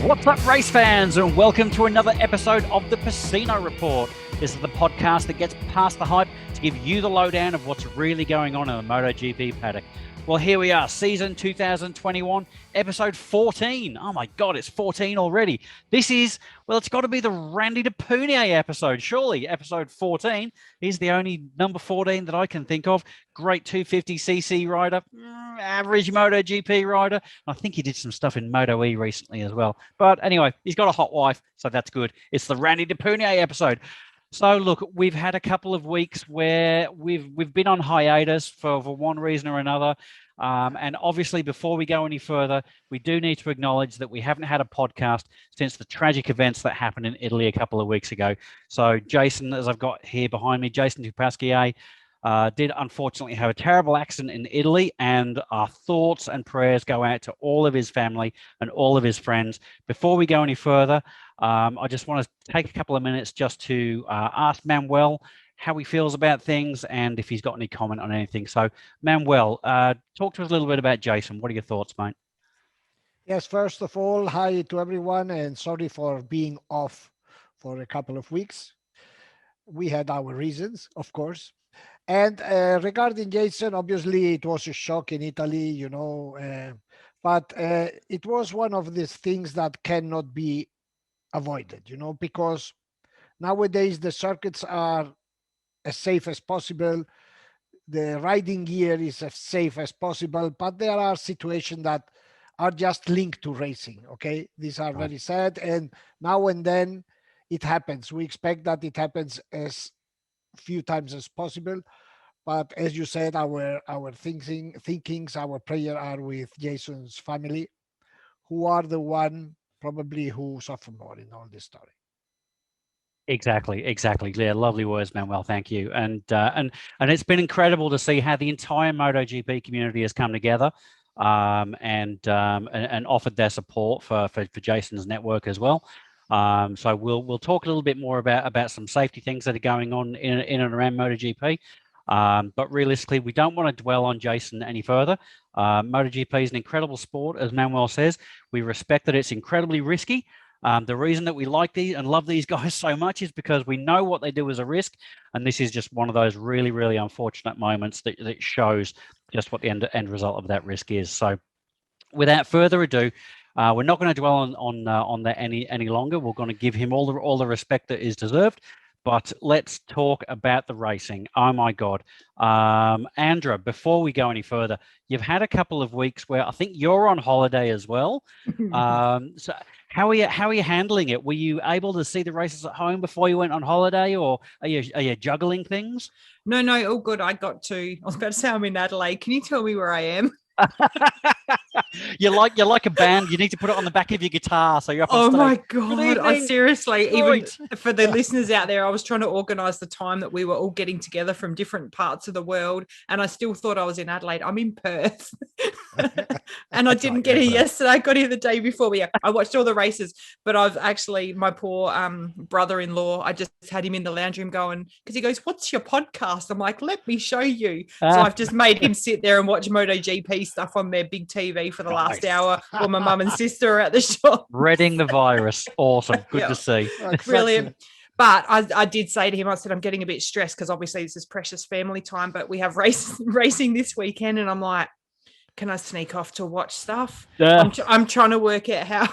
What's up, race fans, and welcome to another episode of the Pecino Report. This is the podcast that gets past the hype to give you the lowdown of what's really going on in the MotoGP paddock. Well, here we are, season 2021, episode 14. Oh my God, it's 14 already. This is, well, it's got to be the Randy DePunier episode, surely. Episode 14 is the only number 14 that I can think of. Great 250cc rider, average MotoGP rider. I think he did some stuff in Moto E recently as well. But anyway, he's got a hot wife, so that's good. It's the Randy DePunier episode. So look, we've had a couple of weeks where we've been on hiatus for one reason or another. And obviously, before we go any further, we do need to acknowledge that we haven't had a podcast since the tragic events that happened in Italy a couple of weeks ago. So Jason, as I've got here behind me, Jason Tupasquier, did unfortunately have a terrible accident in Italy, and our thoughts and prayers go out to all of his family and all of his friends. Before we go any further, I just want to take a couple of minutes just to ask Manuel how he feels about things and if he's got any comment on anything. So, Manuel, talk to us a little bit about Jason. What are your thoughts, mate? Yes, first of all, hi to everyone, and sorry for being off for a couple of weeks. We had our reasons, of course. And regarding Jason, obviously it was a shock in Italy, but it was one of these things that cannot be avoided, because nowadays the circuits are as safe as possible. The riding gear is as safe as possible, but there are situations that are just linked to racing. Okay. These are very sad. And now and then it happens. We expect that it happens as few times as possible. But as you said, our thinkings, our prayer are with Jason's family, who are the one probably who suffer more in all this story. Exactly. Yeah, lovely words, Manuel. Thank you. And it's been incredible to see how the entire MotoGP community has come together and offered their support for Jason's network as well. So we'll talk a little bit more about some safety things that are going on in and around MotoGP. But realistically, we don't want to dwell on Jason any further. MotoGP is an incredible sport, as Manuel says. We respect that it's incredibly risky. The reason that we like these and love these guys so much is because we know what they do as a risk. And this is just one of those really, really unfortunate moments that shows just what the end result of that risk is. So without further ado, we're not going to dwell on that any longer. We're going to give him all the respect that is deserved. But let's talk about the racing. Oh my God. Andra, before we go any further, you've had a couple of weeks where I think you're on holiday as well. So how are you handling it? Were you able to see the races at home before you went on holiday, or are you juggling things? No, all good. I was about to say I'm in Adelaide. Can you tell me where I am? You're like a band. You need to put it on the back of your guitar so you're up on stage. My God, I seriously, even for the listeners out there, I was trying to organise the time that we were all getting together from different parts of the world, and I still thought I was in Adelaide. I'm in Perth. And I didn't get here yesterday. I got here the day before. I watched all the races, but I've actually, my poor brother-in-law, I just had him in the lounge room going, because he goes, "What's your podcast?" I'm like, "Let me show you." So I've just made him sit there and watch MotoGP stuff on their big TV for the last hour while my mum and sister are at the shop. Reading the virus. Awesome. Good to see. Brilliant. But I did say to him, I said, I'm getting a bit stressed because obviously this is precious family time, but we have racing this weekend. And I'm like, can I sneak off to watch stuff? Yeah. I'm trying to work out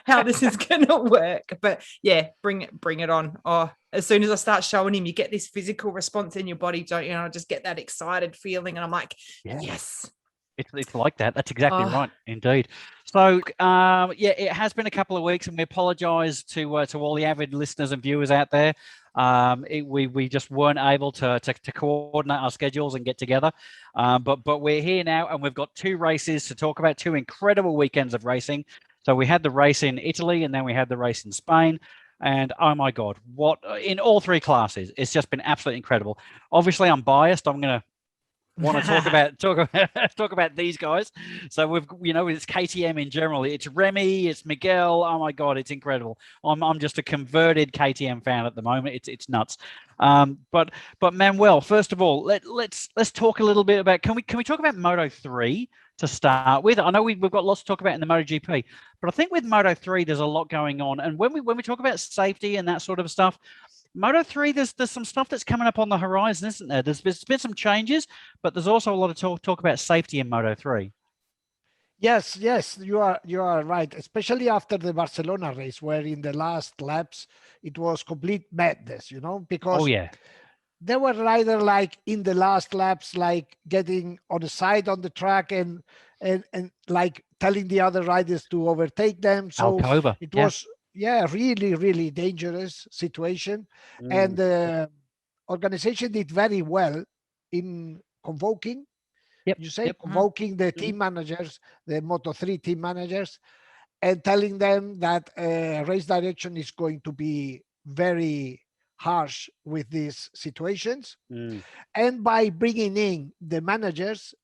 how this is going to work. But yeah, bring it on. Oh, as soon as I start showing him, you get this physical response in your body, don't you? I just get that excited feeling. And I'm like, yes. It's like that. That's exactly right, indeed. So, it has been a couple of weeks, and we apologise to all the avid listeners and viewers out there. We just weren't able to coordinate our schedules and get together. But we're here now, and we've got two races to talk about, two incredible weekends of racing. So we had the race in Italy, and then we had the race in Spain. And oh my God, what in all three classes, it's just been absolutely incredible. Obviously, I'm biased. I'm going to want to talk about these guys. So we've, it's KTM in general. It's Remy, it's Miguel. Oh my God, it's incredible. I'm just a converted KTM fan at the moment. It's nuts. But Manuel, first of all, let's talk a little bit about, can we talk about Moto 3 to start with? I know we've got lots to talk about in the MotoGP, but I think with Moto 3 there's a lot going on. And when we talk about safety and that sort of stuff, Moto 3, there's some stuff that's coming up on the horizon, isn't there? There's been some changes, but there's also a lot of talk about safety in Moto 3. Yes, you are right, especially after the Barcelona race, where in the last laps it was complete madness, because they were rather like in the last laps, like getting on the side on the track and like telling the other riders to overtake them. So it was really, really dangerous situation. And the organization did very well in convoking. Convoking the team managers, the Moto3 team managers, and telling them that race direction is going to be very harsh with these situations. And by bringing in the managers,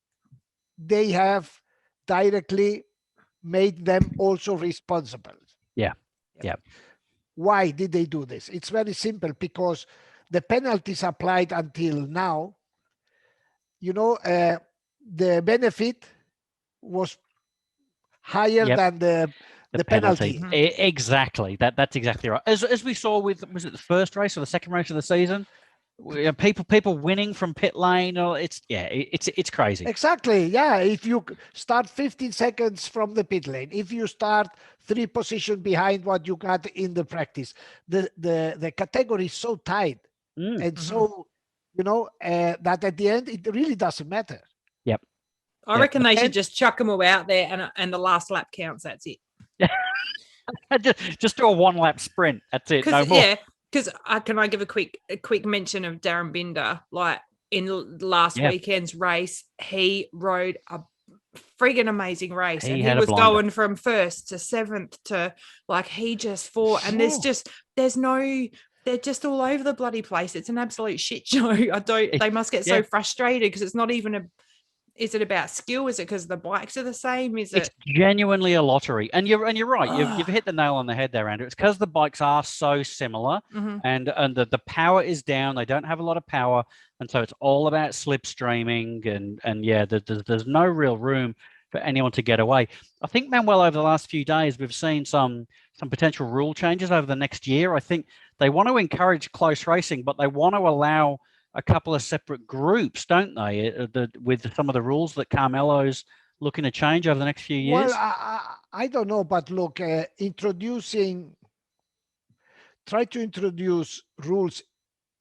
they have directly made them also responsible. Why did they do this? It's very simple, because the penalties applied until now, the benefit was higher than the penalty. Exactly. That's exactly right. As we saw with, was it the first race or the second race of the season? People winning from pit lane, or it's crazy. Exactly. Yeah. If you start 15 seconds from the pit lane, if you start 3 positions behind what you got in the practice, the category is so tight and so that at the end it really doesn't matter. I reckon they should just chuck them all out there, and the last lap counts. That's it. just do a 1 lap sprint. That's it. No more. Yeah. Because can I give a quick mention of Darren Binder? Like in last weekend's race, he rode a friggin' amazing race, and he was going from 1st to 7th to, like, he just fought. And they're just all over the bloody place. It's an absolute shit show. They must get so frustrated, because it's not even is it about skill? Is it because the bikes are the same? It's genuinely a lottery. And you're right. You've hit the nail on the head there, Andrew. It's because the bikes are so similar, and the power is down. They don't have a lot of power, and so it's all about slipstreaming, and there's no real room for anyone to get away. I think, Manuel, over the last few days, we've seen some potential rule changes over the next year. I think they want to encourage close racing, but they want to allow a couple of separate groups, don't they? With some of the rules that Carmelo's looking to change over the next few years. Well, I don't know, but look, try to introduce rules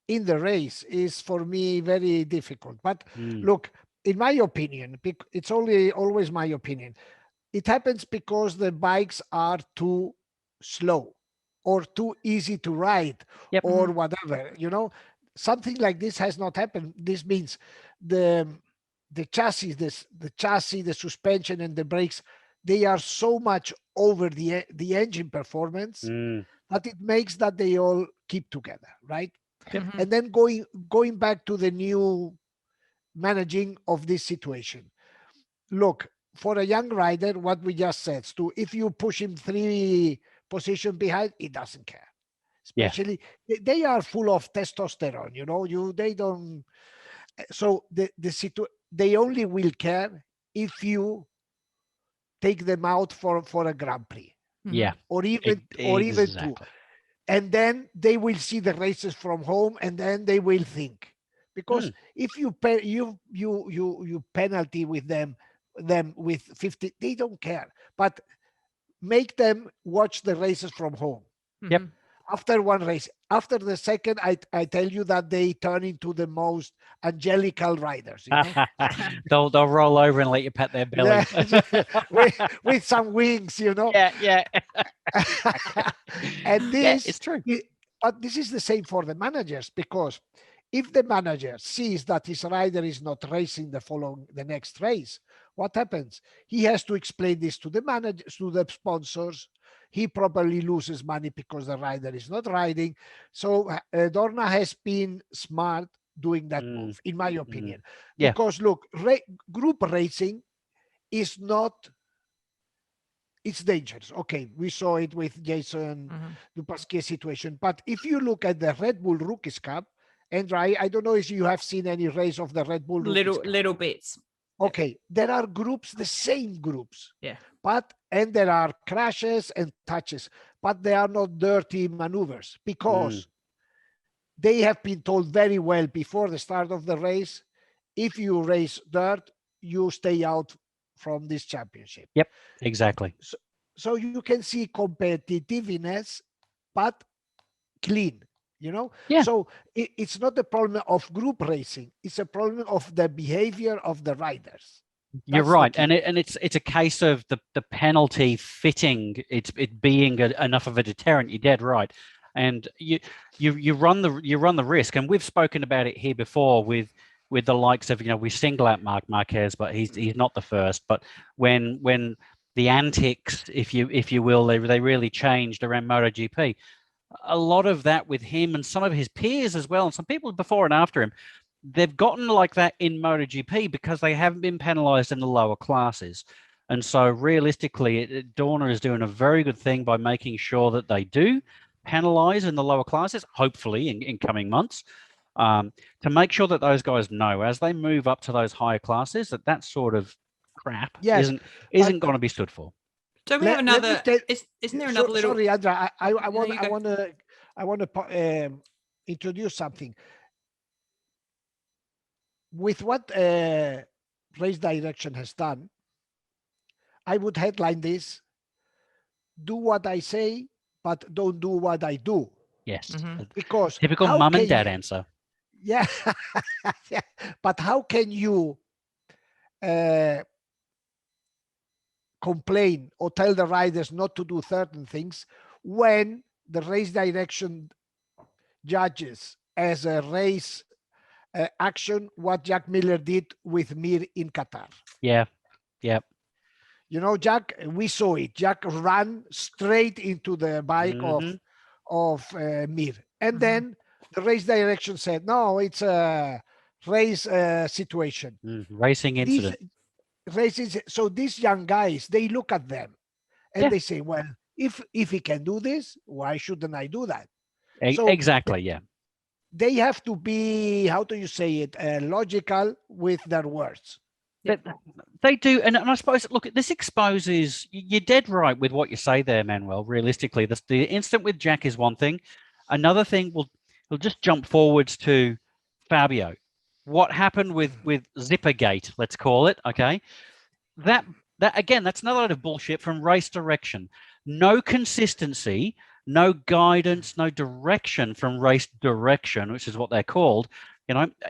in the race is for me very difficult. But look, in my opinion, it's always my opinion. It happens because the bikes are too slow or too easy to ride or whatever, Something like this has not happened. This means the chassis, the suspension, and the brakes, they are so much over the engine performance that it makes that they all keep together, right? And then going back to the new managing of this situation. Look, for a young rider, what we just said, if you push him 3 positions behind, he doesn't care. Especially they are full of testosterone, they don't. So they only will care if you take them out for a Grand Prix, or even 2, and then they will see the races from home, and then they will think, because if you penalty with them with 50, they don't care, but make them watch the races from home. After one race, after the second, I tell you that they turn into the most angelical riders. They'll roll over and let you pat their belly with some wings, Yeah. And this, it's true. But this is the same for the managers, because if the manager sees that his rider is not racing the next race, what happens? He has to explain this to the manager, to the sponsors. He probably loses money because the rider is not riding. So Dorna has been smart doing that move, in my opinion. Yeah. Because look, group racing is not, it's dangerous. Okay, we saw it with Jason Dupasquier situation. But if you look at the Red Bull Rookies Cup, and I don't know if you have seen any race of the Red Bull Rookies Cup. Little bits. Okay, there are groups, the same groups. Yeah. And there are crashes and touches, but they are not dirty maneuvers because they have been told very well before the start of the race, if you race dirt, you stay out from this championship. Yep, exactly. So you can see competitiveness, but clean, Yeah. So it's not a problem of group racing. It's a problem of the behavior of the riders. You're right, and it's a case of the penalty fitting it being enough of a deterrent. You're dead right, and you run the risk, and we've spoken about it here before with the likes of we single out Marc Marquez, but he's not the first. But when the antics, if you will, they really changed around MotoGP. A lot of that with him and some of his peers as well, and some people before and after him. They've gotten like that in MotoGP because they haven't been penalized in the lower classes. And so realistically, Dorna is doing a very good thing by making sure that they do penalize in the lower classes, hopefully in coming months, to make sure that those guys know as they move up to those higher classes that sort of crap isn't going to be stood for. Don't we have another? Isn't there another little? Sorry, Andra. I want to introduce something. With what race direction has done, I would headline this: do what I say, but don't do what I do. Yes, because typical mum and dad answer. Yeah, yeah. But how can you complain or tell the riders not to do certain things when the race direction judges as a race action what Jack Miller did with Mir in Qatar? Yeah. Jack, we saw it. Jack ran straight into the bike of Mir, and then the race direction said, "No, it's a race situation, racing incident." So these young guys, they look at them and they say, "Well, if he can do this, why shouldn't I do that?" So exactly. Yeah. They have to be, how do you say it, logical with their words. They do, and I suppose, look, this exposes, you're dead right with what you say there, Manuel. Realistically, the incident with Jack is one thing. Another thing, we'll just jump forwards to Fabio. What happened with Zippergate, let's call it, okay? That again, that's another load of bullshit from race direction. No consistency, no guidance, no direction from race direction, which is what they're called.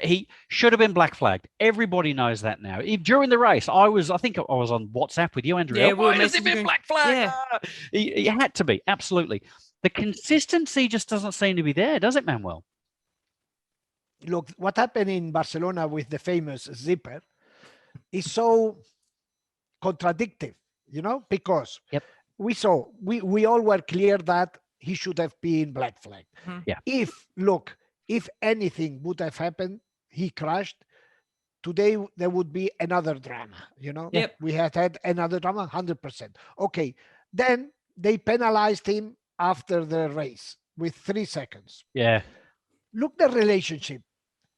He should have been black flagged. Everybody knows that now. During the race, I think I was on WhatsApp with you, Andrea. Yeah, why has he been black flagged? Yeah. He had to be, absolutely. The consistency just doesn't seem to be there, does it, Manuel? Look, what happened in Barcelona with the famous zipper is so contradictory, because we saw, we all were clear that he should have been black flagged. Yeah. If anything would have happened, he crashed, today there would be another drama, Yep. We had another drama, 100%. Okay, then they penalized him after the race with 3 seconds. Yeah. Look the relationship.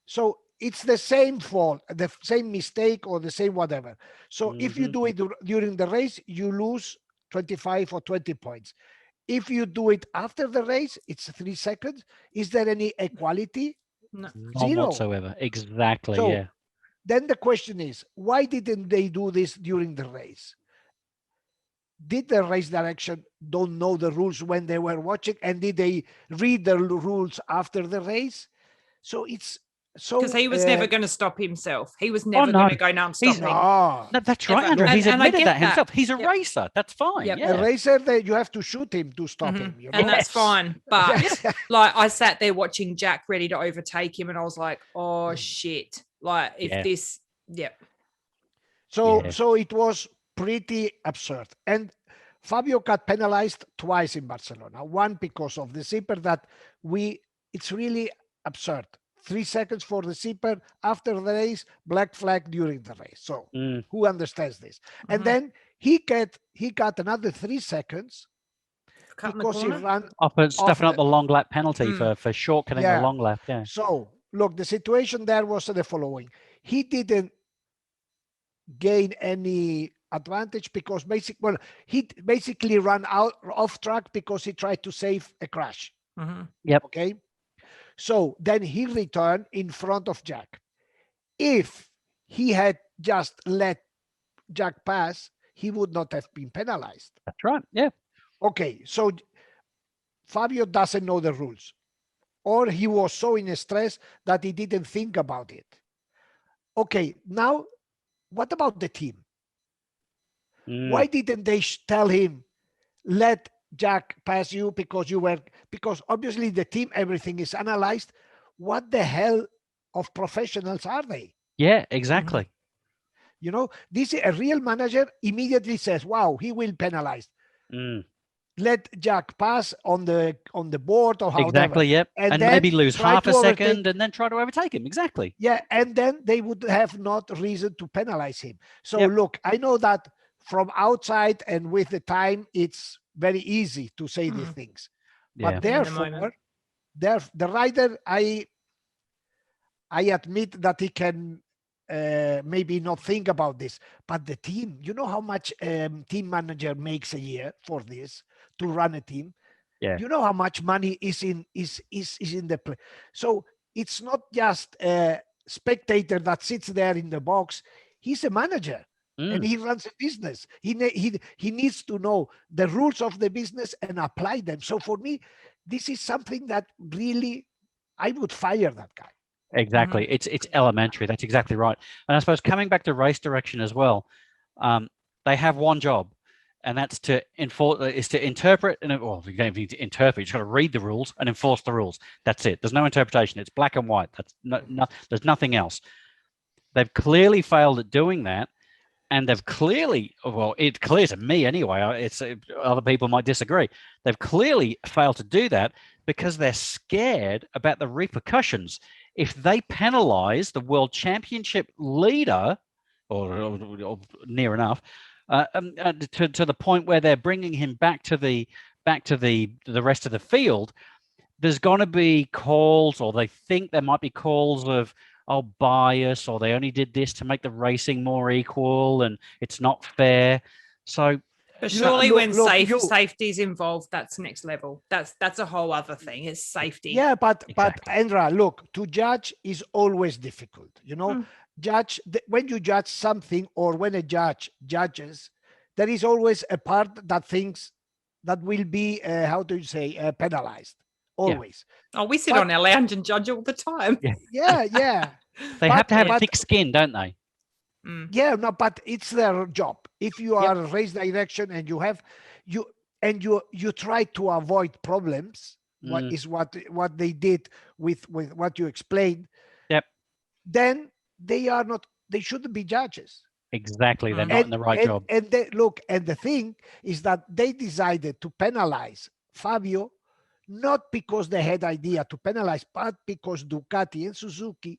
So it's the same fault, the same mistake, or the same whatever. So if you do it during the race, you lose 25 or 20 points. If you do it after the race, it's 3 seconds. Is there any equality? No. None Zero. whatsoever. Exactly. So yeah. Then the question is, why didn't they do this during the race? Did the race direction don't know the rules when they were watching, and did they read the rules after the race? So it's so because he was never going to stop himself. He was never going to go, "No, I'm stopping." No, that's right, Andrew. He's admitted that himself. He's a racer. That's fine. Yep. Yeah. A racer, that you have to shoot him to stop him. And that's fine. But like, I sat there watching Jack ready to overtake him, and I was like, "Oh shit!" Like, if this, So it was pretty absurd. And Fabio got penalized twice in Barcelona. One because of the zipper it's really absurd. 3 seconds for the zipper after the race, black flag during the race. So who understands this? And then he got another 3 seconds because he ran stuffing up the long lap penalty for shortcutting the long lap. Yeah. So look, the situation there was the following. He didn't gain any advantage because he basically ran off track because he tried to save a crash. Yep. Okay. So then he returned in front of Jack. If he had just let Jack pass, he would not have been penalized. That's right. Yeah. Okay. So Fabio doesn't know the rules, or he was so in stress that he didn't think about it. Okay. Now, what about the team? Why didn't they tell him, let Jack pass you because obviously the team, everything is analyzed. What the hell of professionals are they? Yeah, exactly. You know, a real manager immediately says, wow, he will penalize. Let Jack pass on the board or however. Exactly, yep. And maybe lose half a second and then try to overtake him. Exactly. Yeah, and then they would have not reason to penalize him. So look, I know that from outside and with the time, it's very easy to say these things. But therefore, the rider, I admit that he can maybe not think about this, but the team, you know how much team manager makes a year for this to run a team? Yeah. You know how much money is in the play. So it's not just a spectator that sits there in the box. He's a manager. And he runs a business. He needs to know the rules of the business and apply them. So for me, this is something that really, I would fire that guy. Exactly. It's elementary. That's exactly right. And I suppose coming back to race direction as well, they have one job, and that's to interpret. And well, you don't need to interpret. You just got to read the rules and enforce the rules. That's it. There's no interpretation. It's black and white. That's there's nothing else. They've clearly failed at doing that. And they've clearly, well, it's clear to me anyway, it's other people might disagree. They've clearly failed to do that because they're scared about the repercussions. If they penalize the world championship leader, or near enough, to the point where they're bringing him back to the rest of the field, there's going to be calls, or they think there might be calls of, bias, or they only did this to make the racing more equal and it's not fair. So but surely when safety is involved, that's next level. That's a whole other thing. It's safety. Yeah, but Andra, look, to judge is always difficult. You know, when you judge something, or when a judge judges, there is always a part that thinks that will be penalized. Always. Yeah. We sit on our lounge and judge all the time. Yeah. They have to have thick skin, don't they? Yeah, no, but it's their job. If you are race direction and you try to avoid problems, what they did with what you explained. Yep. Then they shouldn't be judges. Exactly. They're not in the right job. And the thing is that they decided to penalize Fabio, not because they had idea to penalize, but because Ducati and Suzuki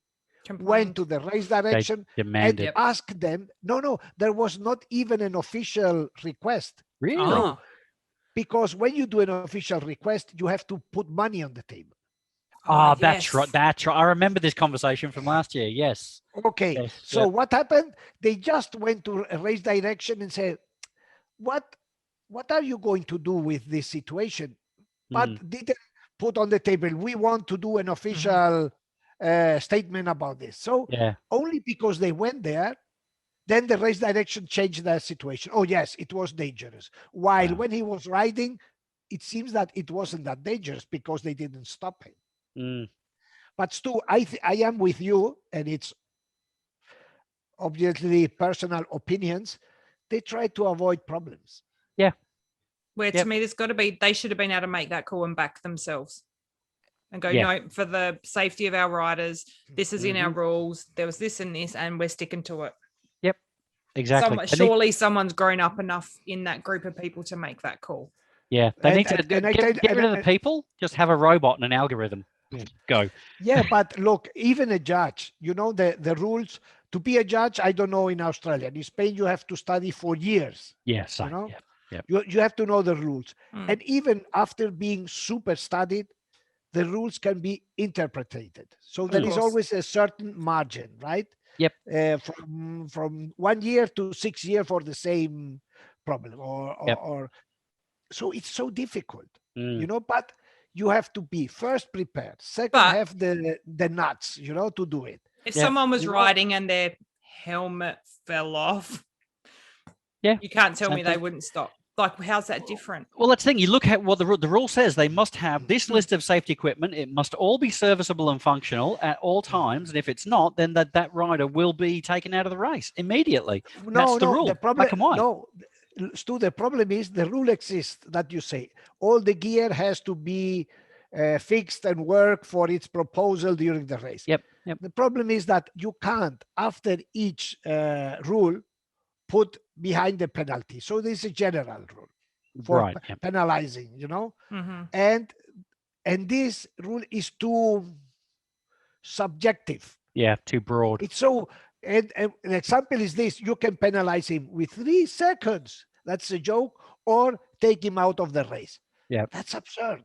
went to the race direction and asked them. No, there was not even an official request. Really? No, because when you do an official request, you have to put money on the table. That's right. That's right. I remember this conversation from last year. Yes. Okay. Yes. So what happened? They just went to a race direction and said, what are you going to do with this situation? But didn't put on the table, we want to do an official statement about this. So only because they went there, then the race direction changed their situation. Oh, yes, it was dangerous. While when he was riding, it seems that it wasn't that dangerous because they didn't stop him. But Stu, I am with you, and it's obviously personal opinions. They try to avoid problems. Yeah. Where to me, they should have been able to make that call and back themselves and go, no, for the safety of our riders, this is in our rules. There was this and this, and we're sticking to it. Yep, exactly. Surely someone's grown up enough in that group of people to make that call. Yeah, they need to get rid of the people, just have a robot and an algorithm. Go. Yeah, but look, even a judge, the rules to be a judge. I don't know in Australia. In Spain, you have to study for years. Yeah, same. Yeah. You have to know the rules, Mm. and even after being super studied, the rules can be interpreted. So there Of is course. always a certain margin, right? Yep. From 1 year to 6 years for the same problem, Yep. or so it's so difficult, Mm. But you have to be first prepared, second But- have the nuts, to do it. If Yeah. someone was You know- riding and their helmet fell off, Yeah, you can't tell same me they thing. wouldn't stop. Like, how's that different? Well, that's the thing. You look at what the rule says. They must have this list of safety equipment. It must all be serviceable and functional at all times. And if it's not, then that rider will be taken out of the race immediately. That's the rule. The problem, Black and white. no, Stu, the problem is the rule exists that you say all the gear has to be fixed and work for its proposal during the race. Yep. The problem is that you can't, after each rule, put behind the penalty. So this is a general rule for Right. Yep. penalizing, Mm-hmm. and this rule is too subjective. Yeah. Too broad. It's so, and an example is this: you can penalize him with 3 seconds. That's a joke, or take him out of the race. Yeah. That's absurd.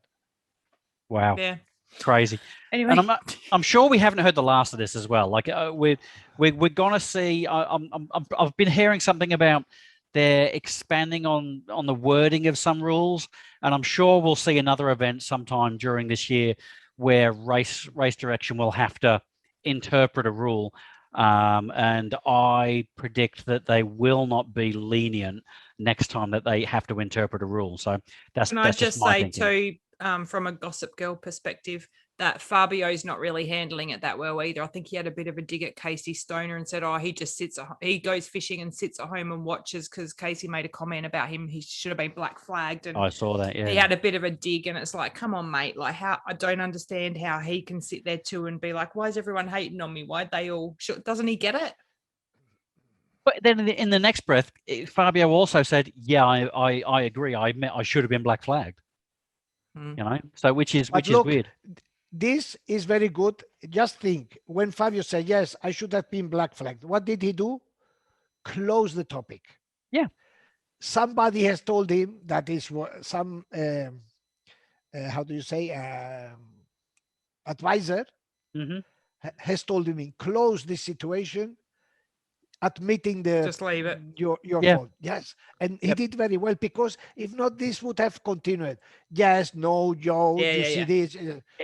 Wow. Yeah. Crazy. Anyway, And I'm sure we haven't heard the last of this as well. Like we're gonna see. I've been hearing something about they're expanding on the wording of some rules, and I'm sure we'll see another event sometime during this year where race direction will have to interpret a rule. And I predict that they will not be lenient next time that they have to interpret a rule. So that's can I just my say thinking. too, from a Gossip Girl perspective, that Fabio's not really handling it that well either. I think he had a bit of a dig at Casey Stoner and said, he just he goes fishing and sits at home and watches because Casey made a comment about him. He should have been black flagged. And I saw that. Yeah. he had a bit of a dig, and it's like, come on, mate. Like, how I don't understand how he can sit there too and be like, why is everyone hating on me? Why'd they all? Doesn't he get it? But then in the next breath, Fabio also said, "Yeah, I agree. I admit I should have been black flagged." So which is weird. This is very good. Just think, when Fabio said, yes, I should have been black flagged, what did he do? Close the topic. Yeah. Somebody has told him that is some, how do you say, advisor has told him, close this situation, admitting Just leave it. your Yeah. fault. Yes. And he did very well, because if not, this would have continued. Yes, no, Joe, you see this.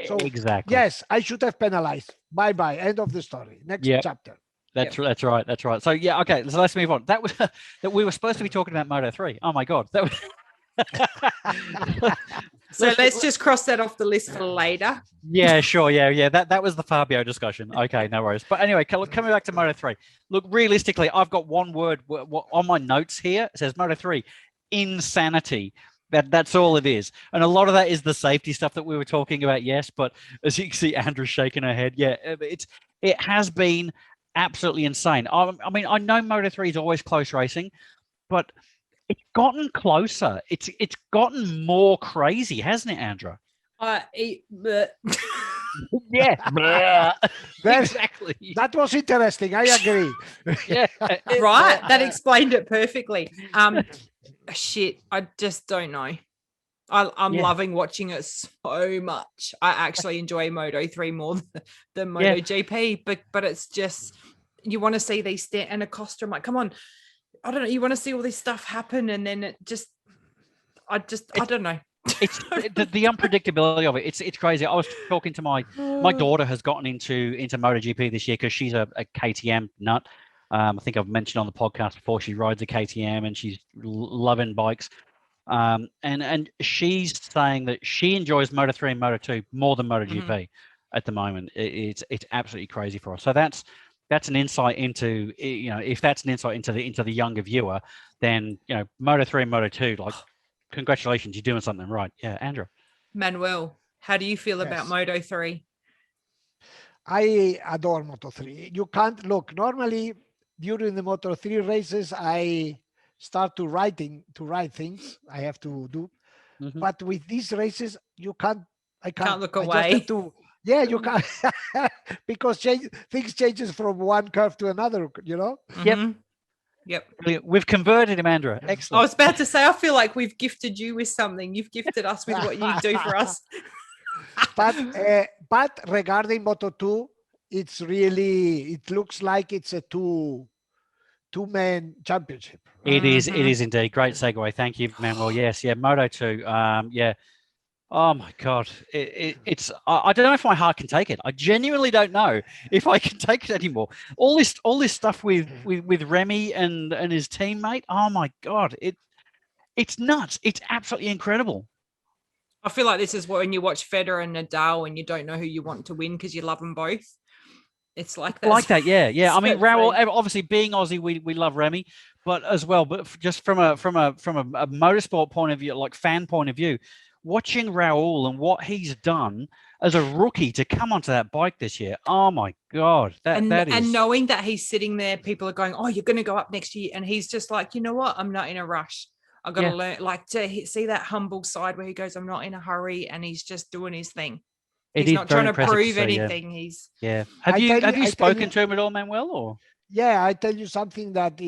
So Exactly. yes, I should have penalized. Bye. End of the story. Next chapter. That's right. So yeah, okay. So let's move on. That was that we were supposed to be talking about Moto 3. Oh my God. That was So let's just cross that off the list for later. Yeah, sure. Yeah. That was the Fabio discussion. Okay, no worries. But anyway, coming back to Moto 3. Look, realistically, I've got one word on my notes here. It says Moto 3, insanity. That's all it is. And a lot of that is the safety stuff that we were talking about, yes. But as you can see, Andrew's shaking her head. Yeah, it has been absolutely insane. I mean, I know Moto 3 is always close racing, but it's gotten closer. It's gotten more crazy, hasn't it, Andra? Yeah. Exactly. That was interesting. I agree. Yeah. Right. That explained it perfectly. Shit. I just don't know. I'm loving watching it so much. I actually enjoy Moto 3 more than Moto GP, but it's just, you want to see these and Acosta. I'm like, come on. I don't know. You want to see all this stuff happen, and then it just, I don't know. It's the unpredictability of it. It's crazy. I was talking to my daughter has gotten into MotoGP this year because she's a KTM nut. I think I've mentioned on the podcast before, she rides a KTM and she's loving bikes. And she's saying that she enjoys Moto 3 and Moto 2 more than MotoGP at the moment. It's absolutely crazy for her. So that's an insight into, if that's an insight into the younger viewer, then Moto 3 and Moto 2, like, congratulations, you're doing something right. Yeah, Andrew. Manuel, how do you feel about Moto 3? I adore Moto 3. You can't look, normally during the Moto 3 races, I start to write things I have to do. But with these races, I can't look away. Yeah, you can because things changes from one curve to another. Yep. Yep. Brilliant. We've converted him, Andra. I Excellent. was about to say, I feel like we've gifted you with something. You've gifted us with what you do for us. But regarding Moto2, it looks like it's a two-man championship. It is indeed. Great segue. Thank you, Manuel. Yes, yeah, Moto2. Yeah. Oh my God. It's I don't know if my heart can take it. I genuinely don't know if I can take it anymore. All this stuff with Remy and his teammate. Oh my God. It's nuts. It's absolutely incredible. I feel like this is when you watch Federer and Nadal and you don't know who you want to win because you love them both. It's like that. Like that, yeah. I mean, Raul, funny. obviously being Aussie, we love Remy, but as well, but just from a motorsport point of view, like fan point of view, watching Raul and what he's done as a rookie to come onto that bike this year. Oh my God, that is. And knowing that he's sitting there, people are going, "Oh, you're going to go up next year," and he's just like, "You know what? I'm not in a rush. I've got to learn." Like to see that humble side where he goes, "I'm not in a hurry," and he's just doing his thing. He's not trying to prove anything. He's Have you spoken to him at all, Manuel? Or I tell you something that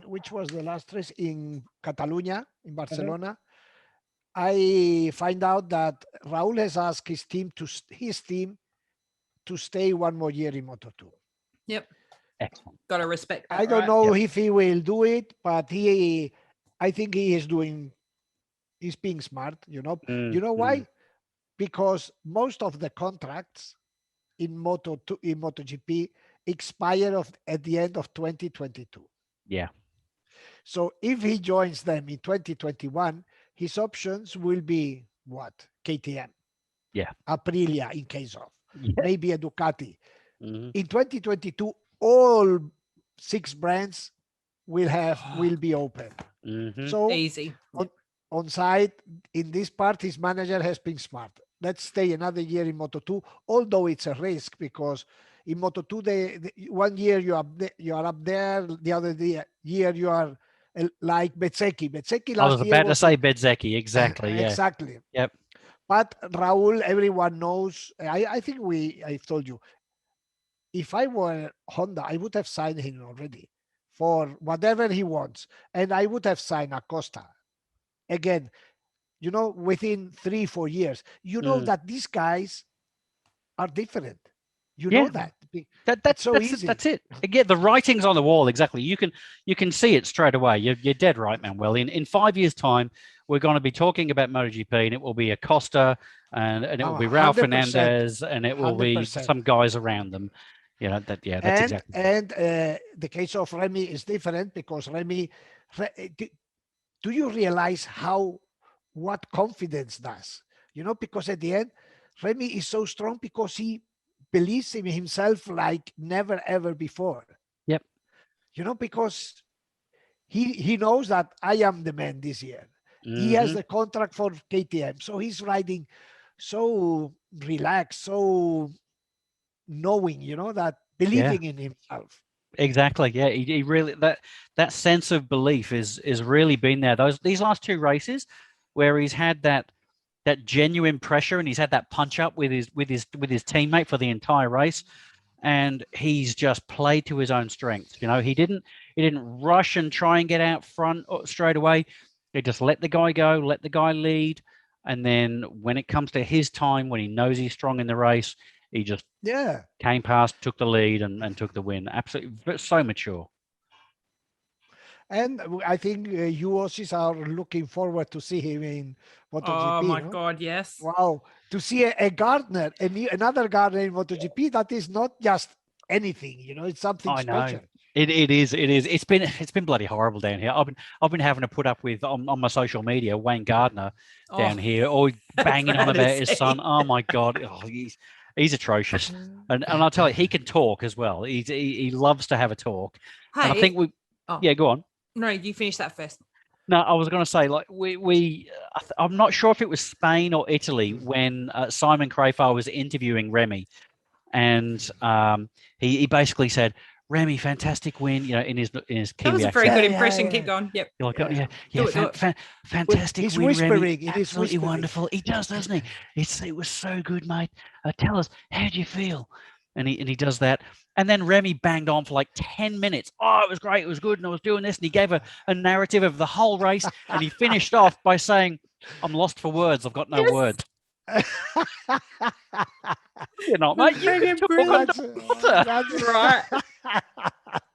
which was the last race in Catalonia, in Barcelona. I find out that Raul has asked his team to stay one more year in Moto2. Yep. Excellent. Got to respect that, I don't know if he will do it, but I think he's being smart, you know. You know why? Because most of the contracts in MotoGP expire at the end of 2022. Yeah. So if he joins them in 2021, his options will be what? KTM. Yeah. Aprilia in case of. Maybe a Ducati. In 2022, all 6 brands will be open. So easy. On site, in this part, his manager has been smart. Let's stay another year in Moto2, although it's a risk because in Moto2, one year you are up there, the other year you are like Bezzecchi. Bezzecchi last year I was about to say Bezzecchi, exactly. Yeah. Exactly. Yep. But Raul, everyone knows. I think I've told you, if I were Honda, I would have signed him already for whatever he wants, and I would have signed Acosta. Again, you know, within 3-4 years, you know that these guys are different. You know that. That's so easy. That's it. Again, the writing's on the wall. Exactly. You can see it straight away. You're dead right, Manuel. In 5 years' time, we're going to be talking about MotoGP, and it will be Acosta, and it will be Raul Fernandez, and it will 100%. Be some guys around them. You know that. Yeah, that's exactly. And the case of Remy is different because Remy. Do you realize what confidence does? You know, because at the end, Remy is so strong because he believes in himself like never ever before. Yep. You know, because he knows that I am the man this year. He has the contract for KTM, so he's riding so relaxed, so knowing, you know, that believing in himself. Exactly. Yeah, he really that sense of belief is really been there. These last 2 races where he's had that genuine pressure and he's had that punch up with his teammate for the entire race, and he's just played to his own strengths. You know, he didn't rush and try and get out front straight away. He just let the guy go, let the guy lead, and then when it comes to his time, when he knows he's strong in the race, he just came past, took the lead, and took the win. Absolutely, so mature. And I think you Aussies are looking forward to see him in MotoGP. Oh my God, yes! Wow, to see a Gardner, another Gardner in MotoGP, that is not just anything. You know, it's something special. It is. It's been bloody horrible down here. I've been having to put up with on my social media Wayne Gardner down here, all banging on about his son. Oh my God, he's atrocious. And I'll tell you, he can talk as well. He loves to have a talk. Hey, and I think go on. No, you finish that first. No, I was going to say, like, I'm not sure if it was Spain or Italy when Simon Crafar was interviewing Remy, and he basically said, Remy, fantastic win. In his That Kiwi was a very accent. good Yeah, impression. yeah, Keep yeah. going. Yep. You're like, Yeah. Do it. fantastic He's win, Remy. whispering. It is Absolutely whispering. wonderful. He does, doesn't he? It was so good, mate. Tell us, how do you feel? And he does that. And then Remy banged on for like 10 minutes. Oh, it was great. It was good. And I was doing this. And he gave a narrative of the whole race. And he finished off by saying, I'm lost for words. I've got no Yes. words. You're not, mate. You can Friggin' talk brilliant. underwater. That's Right.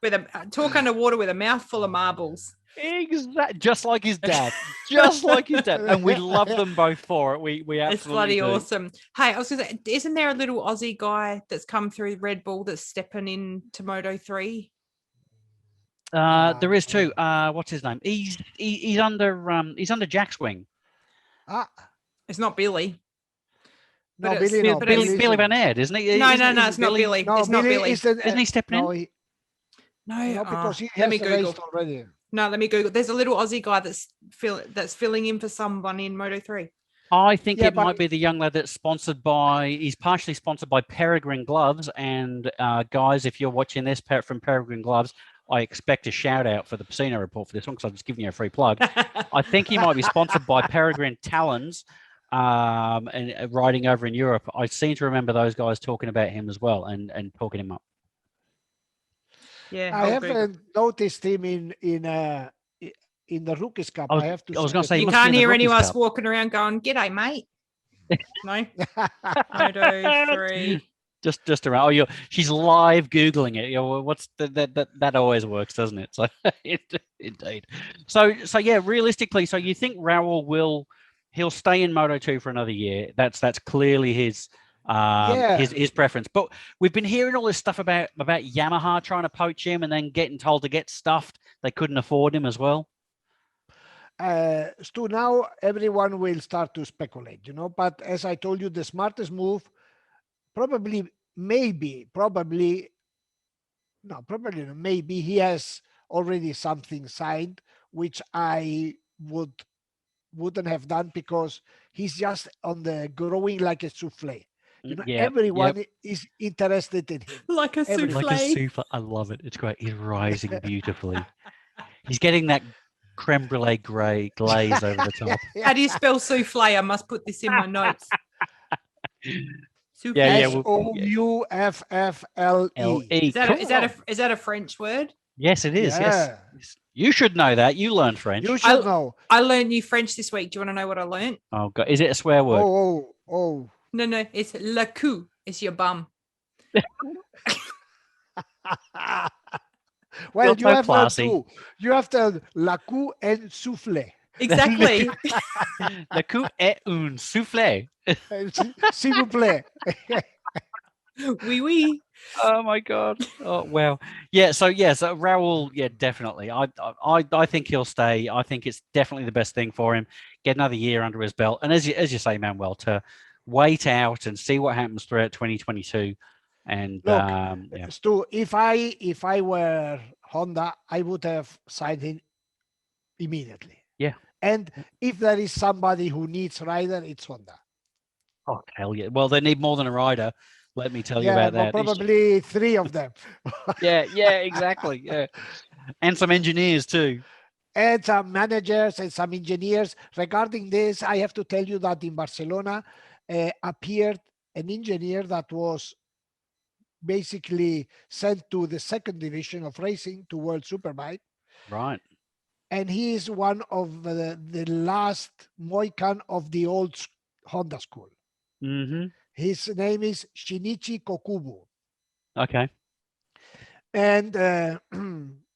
With a talk underwater with a mouthful of marbles. Exactly, just like his dad, just like his dad, and we love them both for it. We absolutely It's bloody do. awesome. Hey, I was gonna say, isn't there a little Aussie guy that's come through Red Bull that's stepping into Moto 3? There is too. What's his name? He's under Jack's wing. It's not Billy. No, But it's- Billy, no. but Billy, it's- Billy Van Aert, isn't he? No, Isn't it's not Billy. No, It's not Billy. Isn't he stepping no, in? No, because he let has me Google. raced already. No, let me Google. There's a little Aussie guy that's filling in for someone in Moto 3. I think Yeah, it might be the young lad that's sponsored by. He's partially sponsored by Peregrine Gloves. And guys, if you're watching this from Peregrine Gloves, I expect a shout out for the Pecino report for this one because I'm just giving you a free plug. I think he might be sponsored by Peregrine Talons, and riding over in Europe. I seem to remember those guys talking about him as well and talking him up. Yeah, I haven't noticed him in the Rookies Cup. I have to. was going to say, you must be in can't the hear Rookies anyone else Cup. walking around going, "G'day, mate." No, Moto 3. Just around. Oh, she's live googling it. What's that always works, doesn't it? So indeed. So yeah, realistically, so you think Raul he'll stay in Moto 2 for another year? That's clearly his preference. But we've been hearing all this stuff about Yamaha trying to poach him and then getting told to get stuffed. They couldn't afford him as well. Stu, now everyone will start to speculate, but as I told you, the smartest move probably maybe he has already something signed, which I wouldn't have done because he's just on the growing like a souffle. Everyone is interested in him. Like a souffle. Like a souffle. I love it. It's great. He's rising beautifully. He's getting that creme brulee glaze over the top. How do you spell souffle? I must put this in my notes. Souffle. Souffle. Is that a French word? Yes, it is. Yeah. Yes. You should know that. You learned French. You should know. I learned new French this week. Do you want to know what I learned? Oh God, is it a swear word? Oh. No, it's le cou. It's your bum. Well, you have classy. Two. You have the la cou and souffle. Exactly. Le coup est un soufflet. S'il vous plaît. Oui. Oh my God. Oh wow. So Raul, definitely. I think he'll stay. I think it's definitely the best thing for him. Get another year under his belt, and as you say, Manuel, to wait out and see what happens throughout 2022. And look, Stu, if I were Honda, I would have signed him immediately. Yeah. And if there is somebody who needs rider, it's Honda. Oh hell yeah! Well, they need more than a rider. Let me tell you about that. Probably three of them. Yeah, exactly. Yeah, and some engineers too. And some managers and some engineers. Regarding this, I have to tell you that in Barcelona appeared an engineer that was basically sent to the second division of racing, to World Superbike. Right. And he is one of the last Mohican of the old Honda school. Mm-hmm. His name is Shinichi Kokubu. Okay. And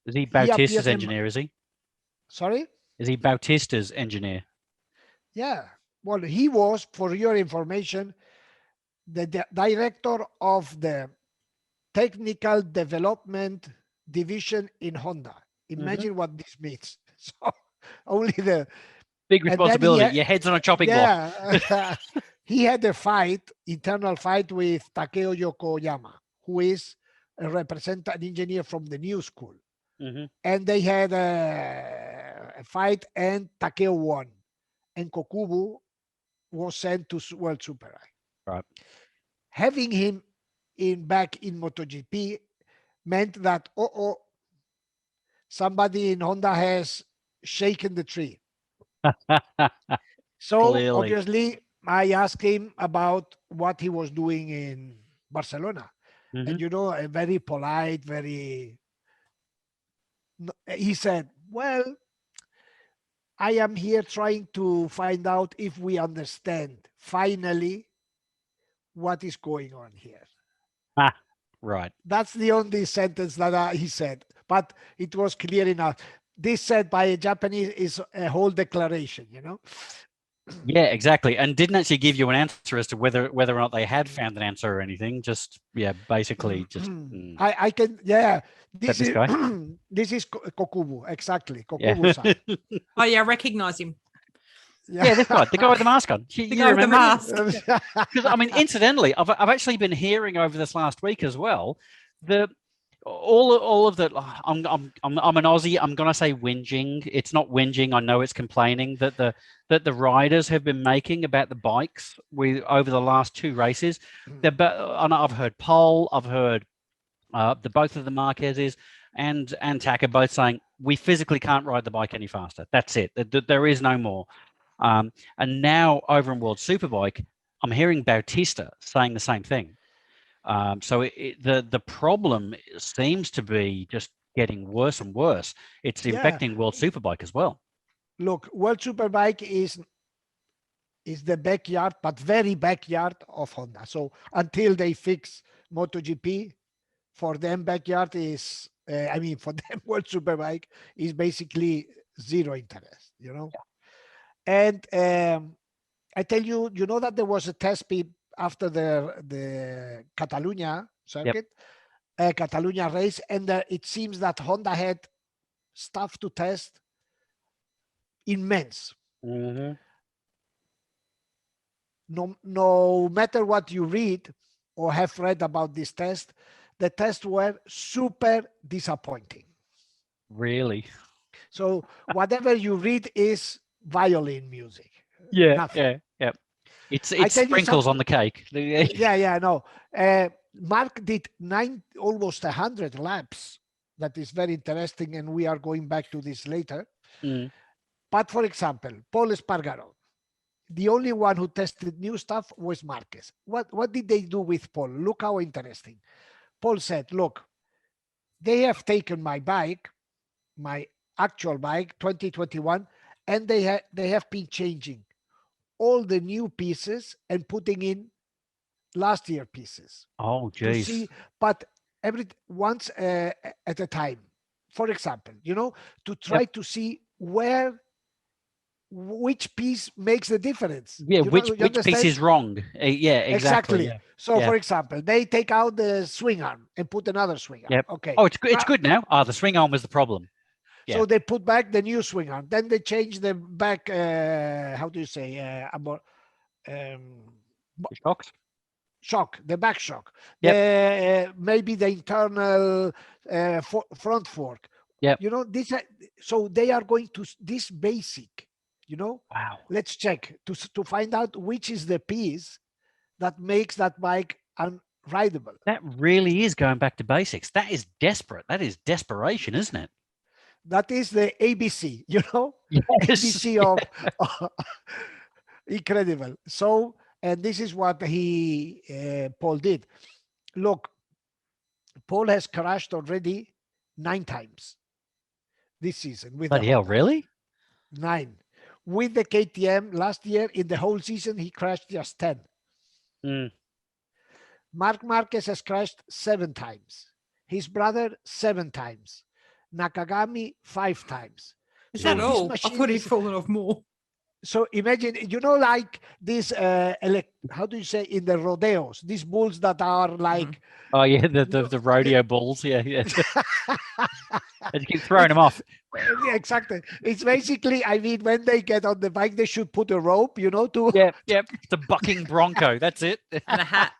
is he Bautista's engineer, is he? Sorry? Is he Bautista's engineer? Yeah. Well, he was, for your information, the director of the technical development division in Honda. Imagine what this means. So only the big responsibility. Your head's on a chopping block. Yeah. He had a internal fight with Takeo Yokoyama, who is an engineer from the new school. Mm-hmm. And they had a fight, and Takeo won. And Kokubu was sent to World Superbike. Right. Having him back in MotoGP meant that, somebody in Honda has shaken the tree. So Clearly. obviously, I asked him about what he was doing in Barcelona. And, a very polite, he said, well, I am here trying to find out if we understand finally what is going on here. Right. That's the only sentence that he said, but it was clear enough. This said by a Japanese is a whole declaration, Yeah, exactly. And didn't actually give you an answer as to whether or not they had found an answer or anything. Just, basically just. I can, This guy? This is Kokubu, exactly. Yeah. Kokubu-san. Oh yeah, I recognize him. Yeah, this guy, the guy with the mask on. The guy with the mask. Because I mean, incidentally, I've actually been hearing over this last week as well all of the. I'm an Aussie. I'm gonna say whinging. It's not whinging. I know it's complaining that the riders have been making about the bikes over the last two races. I've heard Pole. I've heard both of the Marquezes and Taka both saying we physically can't ride the bike any faster. That's it. There is no more. And now over in World Superbike, I'm hearing Bautista saying the same thing. So the problem seems to be just getting worse and worse. It's infecting World Superbike as well. Look, World Superbike is the backyard, but very backyard of Honda. So until they fix MotoGP, for them backyard is, for them World Superbike is basically zero interest, And I tell you, that there was a test pit after the Catalunya circuit, Catalunya race, and it seems that Honda had stuff to test immense. No matter what you read or have read about this test, the tests were super disappointing. Really? So whatever you read is violin music. Yeah, Nothing. yeah. It's sprinkles on the cake. No. Mark did almost 100 laps. That is very interesting, and we are going back to this later. But for example, Paul Espargaro, the only one who tested new stuff was Marquez. What did they do with Paul? Look how interesting. Paul said, look, they have taken my bike, my actual bike, 2021, and they have been changing all the new pieces and putting in last year pieces. Oh, geez. But once at a time. For example, to try to see which piece makes the difference. Yeah, which piece is wrong. Yeah, exactly. Yeah. So, for example, they take out the swing arm and put another swing arm. Yep. Okay. Oh, it's good now. The swing arm was the problem. Yeah. So they put back the new swing arm. Then they change the back. How do you say? Shocks. Shock, the back shock. Yep. Maybe the internal front fork. Yeah. This. So they are going to this basic. Wow. Let's check to find out which is the piece that makes that bike unrideable. That really is going back to basics. That is desperate. That is desperation, isn't it? That is the ABC, Yes. ABC of incredible. So, and this is what Paul did. Look, Paul has crashed already 9 times this season. Bloody hell, really? 9. With the KTM last year, in the whole season, he crashed just 10. Marc Marquez has crashed 7 times. His brother 7 times. Nakagami 5 times. Is that all? I thought he'd fallen off more. So imagine, like this, how do you say, in the rodeos, these bulls that are like... Oh, yeah, the rodeo bulls, yeah. And you keep throwing them off. Yeah, exactly. It's basically, when they get on the bike, they should put a rope, to... Yep. It's a bucking bronco, that's it. And a hat.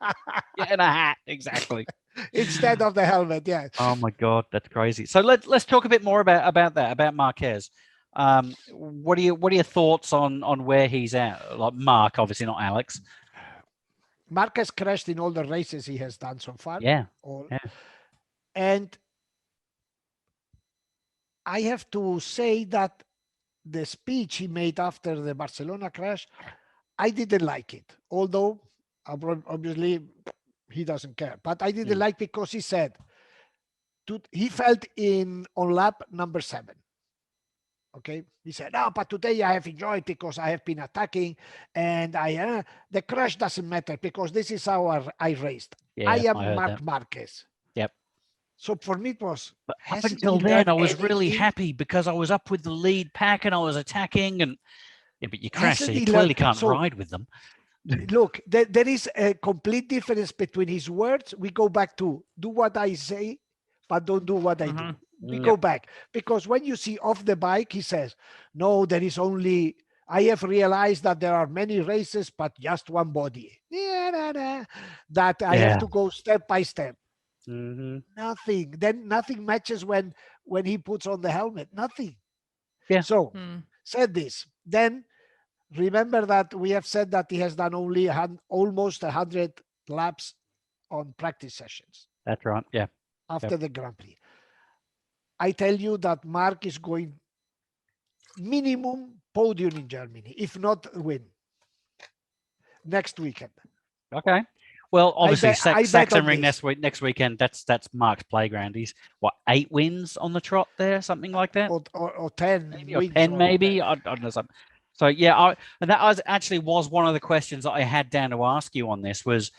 Yeah, and a hat, exactly. Instead of the helmet, yeah. Oh, my God, that's crazy. So let's talk a bit more about that, about Marquez. What are your thoughts on where he's at? Like Mark, obviously not Alex. Mark has crashed in all the races he has done so far. Yeah. And I have to say that the speech he made after the Barcelona crash, I didn't like it. Although obviously he doesn't care, but I didn't like because he said he felt on lap number 7. Okay, he said, "No, but today I have enjoyed because I have been attacking, and the crash doesn't matter because this is how I raced. Yeah, I am I heard Marc that. Marquez." Yep. So for me, it was. But up Has until he then, learned I was really anything? happy because I was up with the lead pack and I was attacking. And yeah, but you crash, so Hasn't you he clearly learned? can't So ride with them. look, there is a complete difference between his words. We go back to do what I say, but don't do what I do. We go back because when you see off the bike, he says, "No, there is only. I have realized that there are many races, but just one body. That I have to go step by step." Nothing. Then nothing matches when he puts on the helmet. Nothing. Yeah. So said this. Then remember that we have said that he has done only almost 100 laps on practice sessions. That's right. Yeah. After the Grand Prix. I tell you that Marc is going minimum podium in Germany, if not win next weekend. Okay. Well, obviously, Sachsenring next weekend. That's Mark's playground. He's what, 8 wins on the trot there, something like that, or 10, maybe, or 10 maybe. I don't know something. So yeah, and that was one of the questions that I had down to ask you on this. Was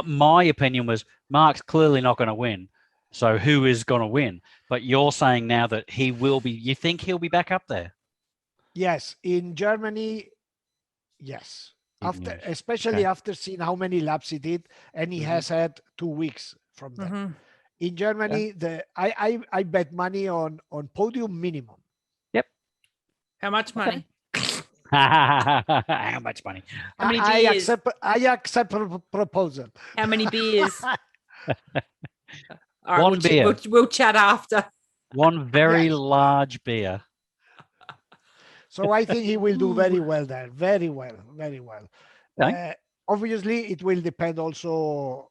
my opinion was Mark's clearly not going to win. So who is going to win? But you're saying now that he will be. You think he'll be back up there? Yes, in Germany. Yes. Especially after seeing how many laps he did, and he has had 2 weeks from them. In Germany, I bet money on podium minimum. Yep. How much money? How much money? How many beers? I accept a proposal. How many beers? All right, One beer. We'll chat after. One very large beer. So I think he will do very well there. Very well. Very well. Okay. Obviously, it will depend also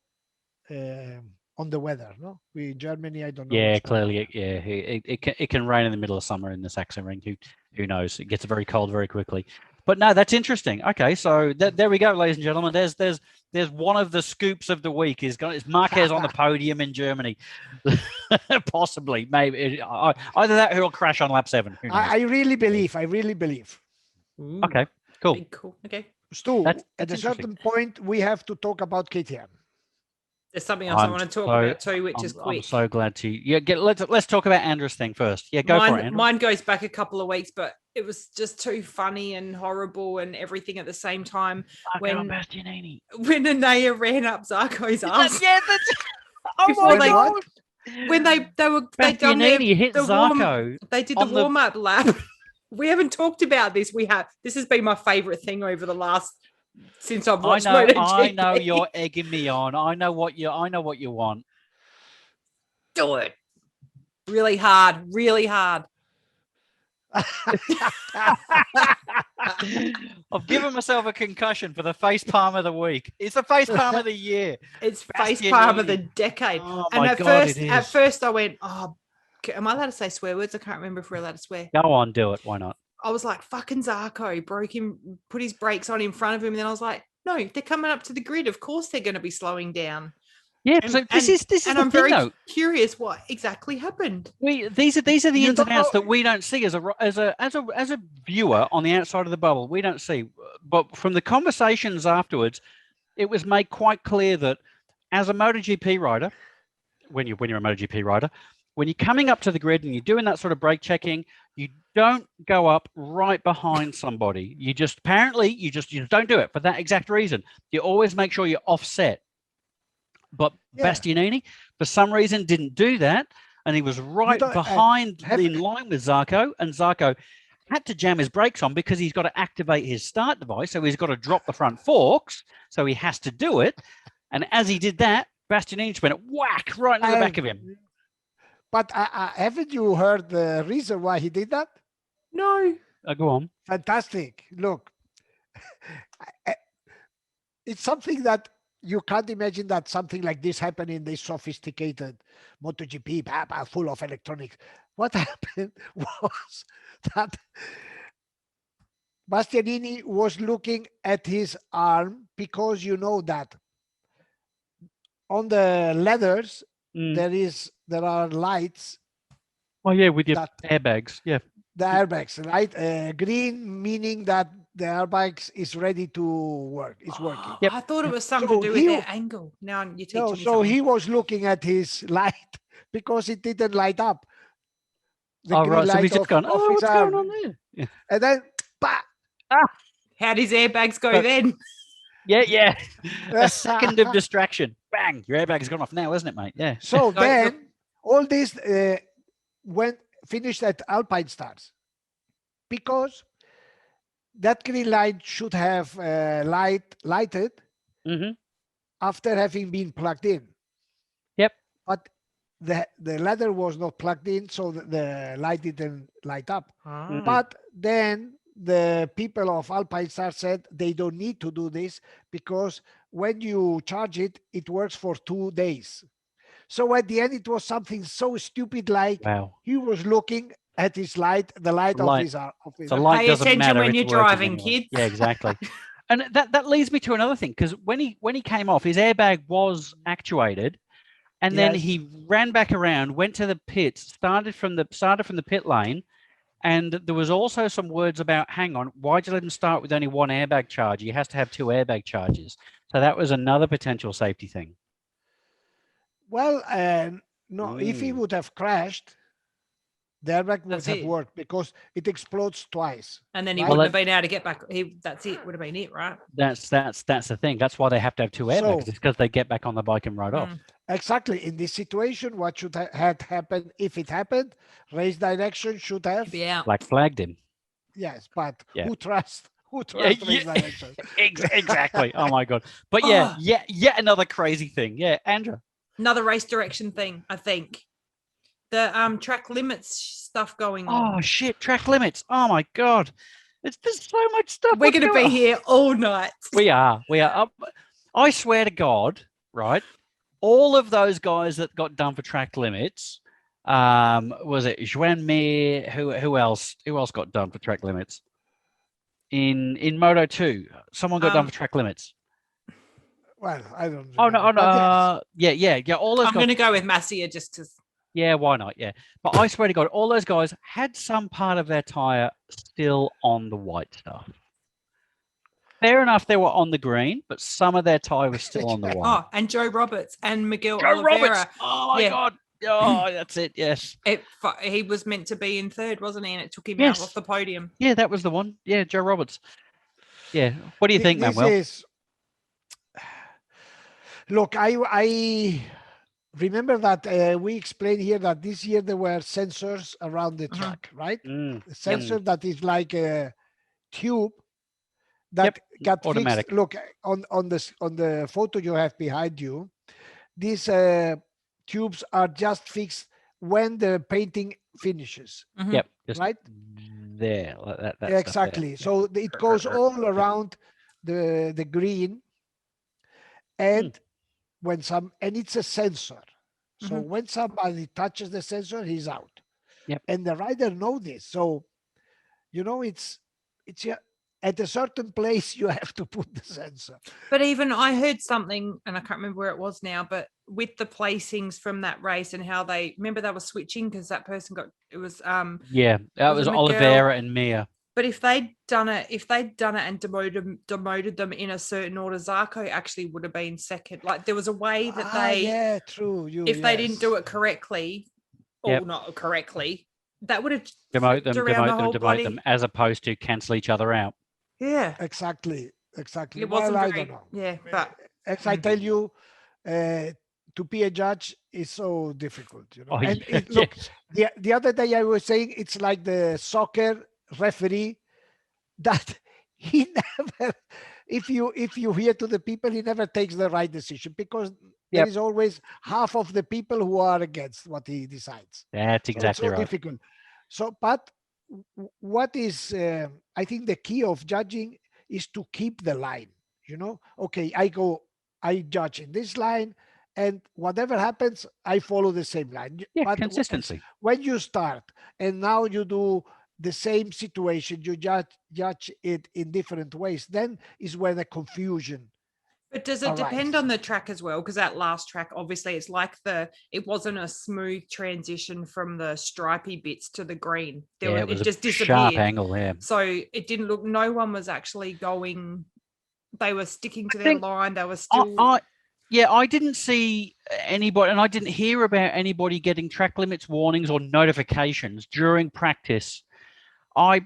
on the weather. No, Germany, I don't know. Yeah, clearly, it can rain in the middle of summer in the Sachsenring. Who knows? It gets very cold very quickly. But no, that's interesting. Okay, so there we go, ladies and gentlemen. There's one of the scoops of the week. Is Marquez on the podium in Germany? Possibly, maybe either that or he'll crash on lap 7. Who knows? I really believe. Ooh, okay, cool. Cool. Okay. Stu, at a certain point, we have to talk about KTM. There's something else I want to talk about too, which is quick. I'm so glad to. Yeah, let's talk about Andrew's thing first. Yeah, go for it, Andrew. Mine goes back a couple of weeks, but it was just too funny and horrible and everything at the same time. When Enea ran up Zarco's ass. Yeah, that's. Oh my God. When they done hit Zarco. They did the warm up lap. We haven't talked about this. This has been my favorite thing over the last. Since I've watched MotoGP. I know you're egging me on. I know what you want. Do it. Really hard. I've given myself a concussion for the face palm of the week. It's the face palm of the year. It's face palm of the decade. Oh and my God, it is. At first I went, oh, am I allowed to say swear words? I can't remember if we're allowed to swear. Go on, do it. Why not? I was like, fucking Zarco put his brakes on in front of him. And then I was like, no, they're coming up to the grid. Of course they're going to be slowing down. Yeah, so this is and the I'm thing, very though. curious what exactly happened. These are the ins and outs that we don't see as a viewer on the outside of the bubble. We don't see, but from the conversations afterwards, it was made quite clear that as a MotoGP rider, when you're a MotoGP rider, when you're coming up to the grid and you're doing that sort of brake checking, you don't go up right behind somebody. You just don't do it for that exact reason. You always make sure you're offset. But Bastianini, for some reason, didn't do that, and he was right behind, in line with Zarco, and Zarco had to jam his brakes on because he's got to activate his start device, so he's got to drop the front forks, so he has to do it. And as he did that, Bastianini just went whack right in the back of him. But haven't you heard the reason why he did that? No. Go on. Fantastic. Look, it's something that you can't imagine that something like this happened in this sophisticated MotoGP, full of electronics. What happened was that Bastianini was looking at his arm, because you know that on the leathers there are lights. Oh yeah, with your that airbags. Yeah. the airbags, right? Green meaning that the airbags is ready to work. It's working. Yep. I thought it was something So to do with their angle. Now you're teaching No, me so something. he was looking at his light because it didn't light up. The Oh green right. So light he's just gone. of Oh, his what's arm. going on there? Yeah. And then, bah! How does airbags go But- then? Yeah. A second of distraction. Bang! Your airbag's gone off now, isn't it, mate? Yeah. So Guys, look. then all this went finished at Alpine Stars, because that green light should have lighted Mm-hmm. after having been plugged in. Yep. But the ladder was not plugged in, so the light didn't light up. Mm. But then the people of Alpine Star said they don't need to do this, because when you charge it, it works for 2 days. So at the end, it was something so stupid, like Wow. he was looking at his light, the light of Light. his arm. The light Pay doesn't attention matter. when it's you're working driving, anyway. kids. Yeah, exactly. And that leads me to another thing, because when he came off, his airbag was actuated, and then Yes. he ran back around, went to the pits, started from the pit lane, and there was also some words about, hang on, why'd you let him start with only one airbag charge? He has to have 2 airbag charges. So that was another potential safety thing. Well, no, if he would have crashed, the airbag would That's have it. worked, because it explodes twice. And then he Right. wouldn't Well, have been able to get back. That's it. Would have been it, right? That's the thing. That's why they have to have 2 airbags. So- It's because they get back on the bike and ride off. Mm. Exactly. In this situation, what should had happened if it happened? Race direction should have. Be out. Like flagged him. Yes, but Yeah. who trusts Yeah, race yeah. direction? Exactly. Oh my god. But yeah, yet another crazy thing. Yeah, Andrew. Another race direction thing, I think. The track limits stuff going on. Oh shit, track limits. Oh my god. There's so much stuff. We're What's going to going be here all night. We are. I swear to God, right? All of those guys that got done for track limits, was it Juan Mir? Who else? Who else got done for track limits? In Moto 2, someone got done for track limits. Well, I don't. Oh no, remember, but yes. yeah. All those I'm guys. going to go with Massia just because. Yeah, why not? Yeah. But I swear to God, all those guys had some part of their tire still on the white stuff. Fair enough, they were on the green, but some of their tire was still on the white. Oh, and Joe Roberts and Miguel Joe Oliveira. Roberts! Oh my Yeah. God. Oh, that's it. Yes. He was meant to be in third, wasn't he? And it took him Yes. out off the podium. Yeah, that was the one. Yeah, Joe Roberts. Yeah. What do you think, This Manuel? is. Look, I remember that we explained here that this year there were sensors around the track, right? A sensor that is like a tube that got automatic. fixed. Look on the photo you have behind you. These tubes are just fixed when the painting finishes. Mhm. Yep. Just Right? there. Like that stuff Exactly. there. So it goes all around the green, and and it's a sensor. So when somebody touches the sensor, he's out. Yep. And the rider know this. So it's at a certain place you have to put the sensor. But even I heard something, and I can't remember where it was now, but with the placings from that race and how they were switching because that person it was Yeah, that Was was it Miguel? Oliveira and Mia. but if they'd done it and demoted them in a certain order, Zarco actually would have been second. Like there was a way that yeah, true. if they didn't do it correctly, or Yep. not correctly, that would have Demote them, flipped around the demote them, whole demote bloody- them, as opposed to cancel each other out. Yeah, Exactly. it wasn't Well, I very. don't know. Yeah, but As I tell you, to be a judge is so difficult, Oh, And yeah, look, the other day I was saying it's like the soccer referee that he never, if you hear to the people, he never takes the right decision because there Yep. is always half of the people who are against what he decides. That's So it's exactly so right. difficult. So, but what is I think the key of judging is to keep the line. Okay, I go I judge in this line, and whatever happens, I follow the same line. Yeah, But consistency. when you start and now you do the same situation, you judge it in different ways, then is where the confusion. But does it depend on the track as well? Because that last track, obviously, it's like it wasn't a smooth transition from the stripy bits to the green. It was just a disappeared. sharp angle there. So it didn't look. No one was actually going. They were sticking to their line. They were still. I didn't see anybody, and I didn't hear about anybody getting track limits warnings or notifications during practice. I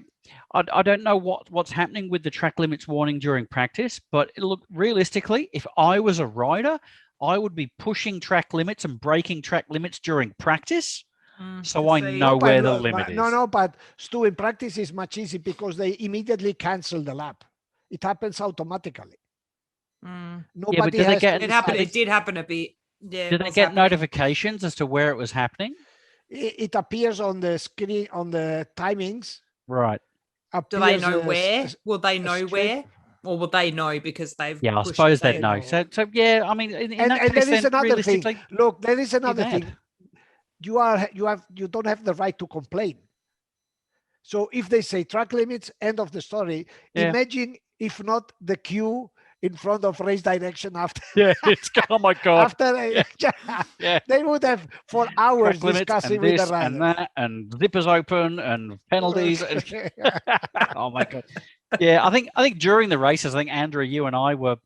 don't know what's happening with the track limits warning during practice, but look, realistically, if I was a rider, I would be pushing track limits and breaking track limits during practice, so I know where the limit is. No, but Stu, in practice is much easier because they immediately cancel the lap. It happens automatically. Nobody has. It did happen a bit. Yeah. Did they get notifications as to where it was happening? It appears on the screen on the timings. Right. Do they know where? Will they know where? Or will they know because they've? Yeah, I suppose they'd know. So yeah, I mean, in that case, there is another thing. Look, there is another thing. You don't have the right to complain. So if they say track limits, end of the story. Yeah. Imagine if not the queue in front of race direction after. Yeah, it's oh my god. After they would have for hours discussing with the rider. And that, and zippers open, and penalties. Oh my god. Yeah, I think during the races, I think Andrew, you and I were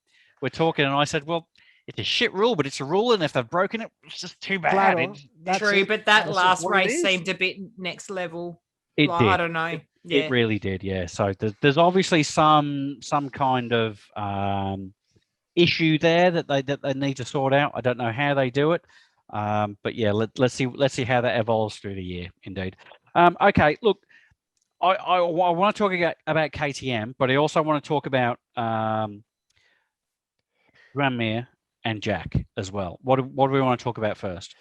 talking, and I said, well, it's a shit rule, but it's a rule, and if they've broken it, it's just too bad. Claro, true, but that last race seemed a bit next level. It did. I don't know. Yeah. It really did, yeah. So there's obviously some kind of issue there that they need to sort out. I don't know how they do it, but yeah, let's see how that evolves through the year. Indeed. Okay, look, I want to talk about KTM, but I also want to talk about Grandmere and Jack as well. What do we want to talk about first?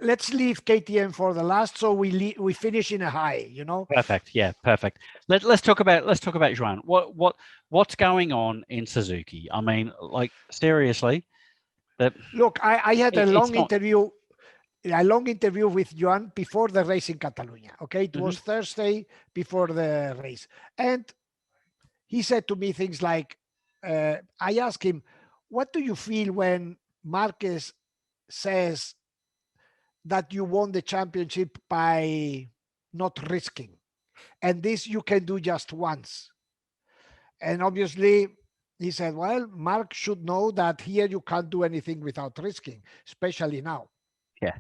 Let's leave KTM for the last, so we finish in a high. You know. Perfect. Yeah, perfect. Let's talk about Joan. What's going on in Suzuki? I mean, like seriously. Look, I had a long interview with Joan before the race in Catalonia. Okay, it was Thursday before the race, and he said to me things like, I asked him, what do you feel when Marquez says that you won the championship by not risking? And this you can do just once. And obviously, he said, well, Mark should know that here you can't do anything without risking, especially now. Yeah.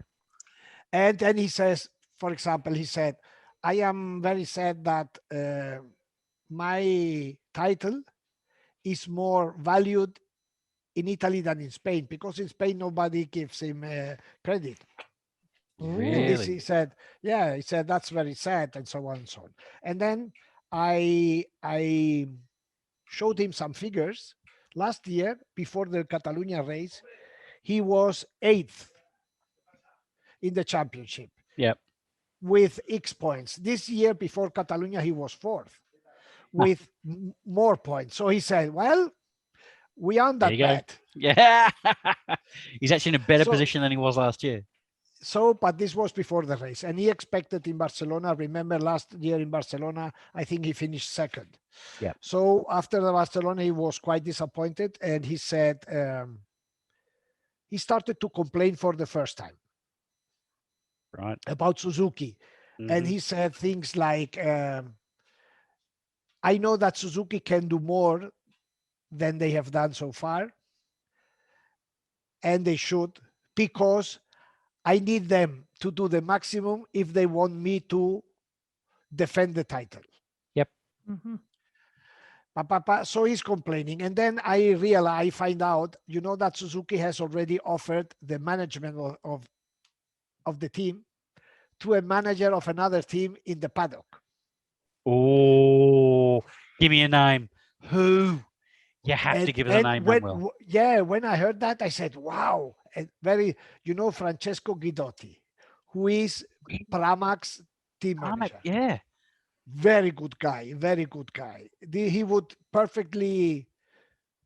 And then he says, for example, he said, I am very sad that my title is more valued in Italy than in Spain, because in Spain nobody gives him credit. Really? He said, that's very sad, and so on and so on. And then I showed him some figures. Last year, before the Catalonia race, he was 8th in the championship. Yep. With X points. This year, before Catalonia, he was 4th with more points. So he said, well, we earned that bet. Yeah. He's actually in a better position than he was last year. So, but this was before the race, and he expected in Barcelona. Remember last year in Barcelona, I think he finished 2nd. Yeah. So after the Barcelona, he was quite disappointed, and he said he started to complain for the first time. Right. About Suzuki. And he said things like, I know that Suzuki can do more than they have done so far, and they should, because I need them to do the maximum if they want me to defend the title. Yep. So he's complaining. And then I find out, that Suzuki has already offered the management of the team to a manager of another team in the paddock. Oh, give me a name. Who? You have to give us a name, Manuel. When I heard that, I said, wow. And Francesco Guidotti, who is Pramax team manager. Yeah. Very good guy. He would perfectly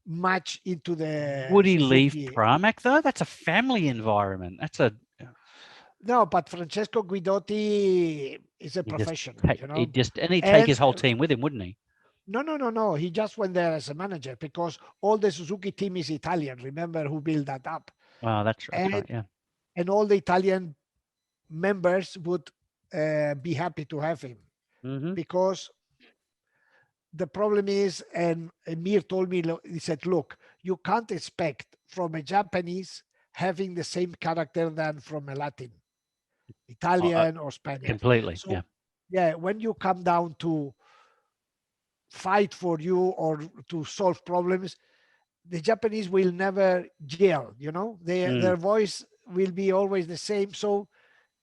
much into the Would he leave Suzuki. Pramac though? That's a family environment. That's a No, but Francesco Guidotti is a he just professional, take, you know. he'd take And his whole team with him, wouldn't he? no. He just went there as a manager because all the Suzuki team is Italian. Remember who built that up? Oh, that's And, right. Yeah. and all the Italian members would be happy to have him Hmm. because the problem is, and Emir told me, he said, look, you can't expect from a Japanese having the same character than from a Latin, Italian or Spanish. Completely. So, Yeah. yeah, when you come down to fight for you or to solve problems, the Japanese will never yell, you know, their voice will be always the same. So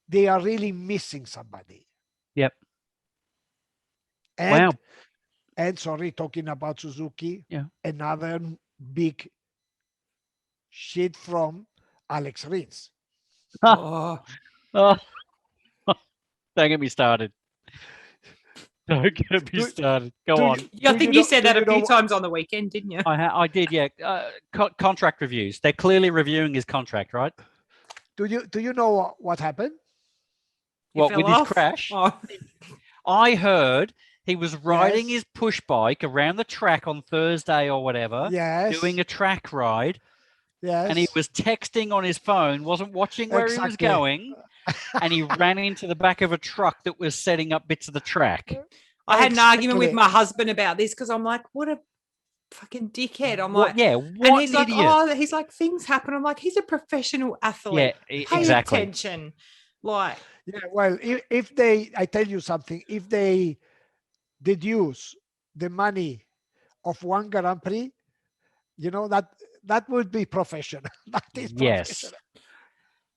they are really missing somebody. Yep. And, Wow. and sorry, talking about Suzuki, Yeah. another big shit from Alex Rins. Oh, Oh, don't get me started. Don't get me started. Go on. I think you said that a few times on the weekend, didn't you? I did, yeah. Contract reviews. They're clearly reviewing his contract, right? Do you know what happened? What, with his crash? Oh. I heard he was riding Yes. his push bike around the track on Thursday or whatever, Yes. doing a track ride, Yes. and he was texting on his phone, wasn't watching where he was Exactly. going, and he ran into the back of a truck that was setting up bits of the track. I had an argument with Exactly. my husband about this because I'm like, what a fucking dickhead. I'm What? like, Yeah, and what he's an like, idiot. oh, he's like, things happen. I'm like, he's a professional athlete. Yeah, Pay exactly. attention. Like, Yeah, well, if they, I tell you something, if they deduce the money of one Grand Prix, you know, that would be professional. That is Yes. professional.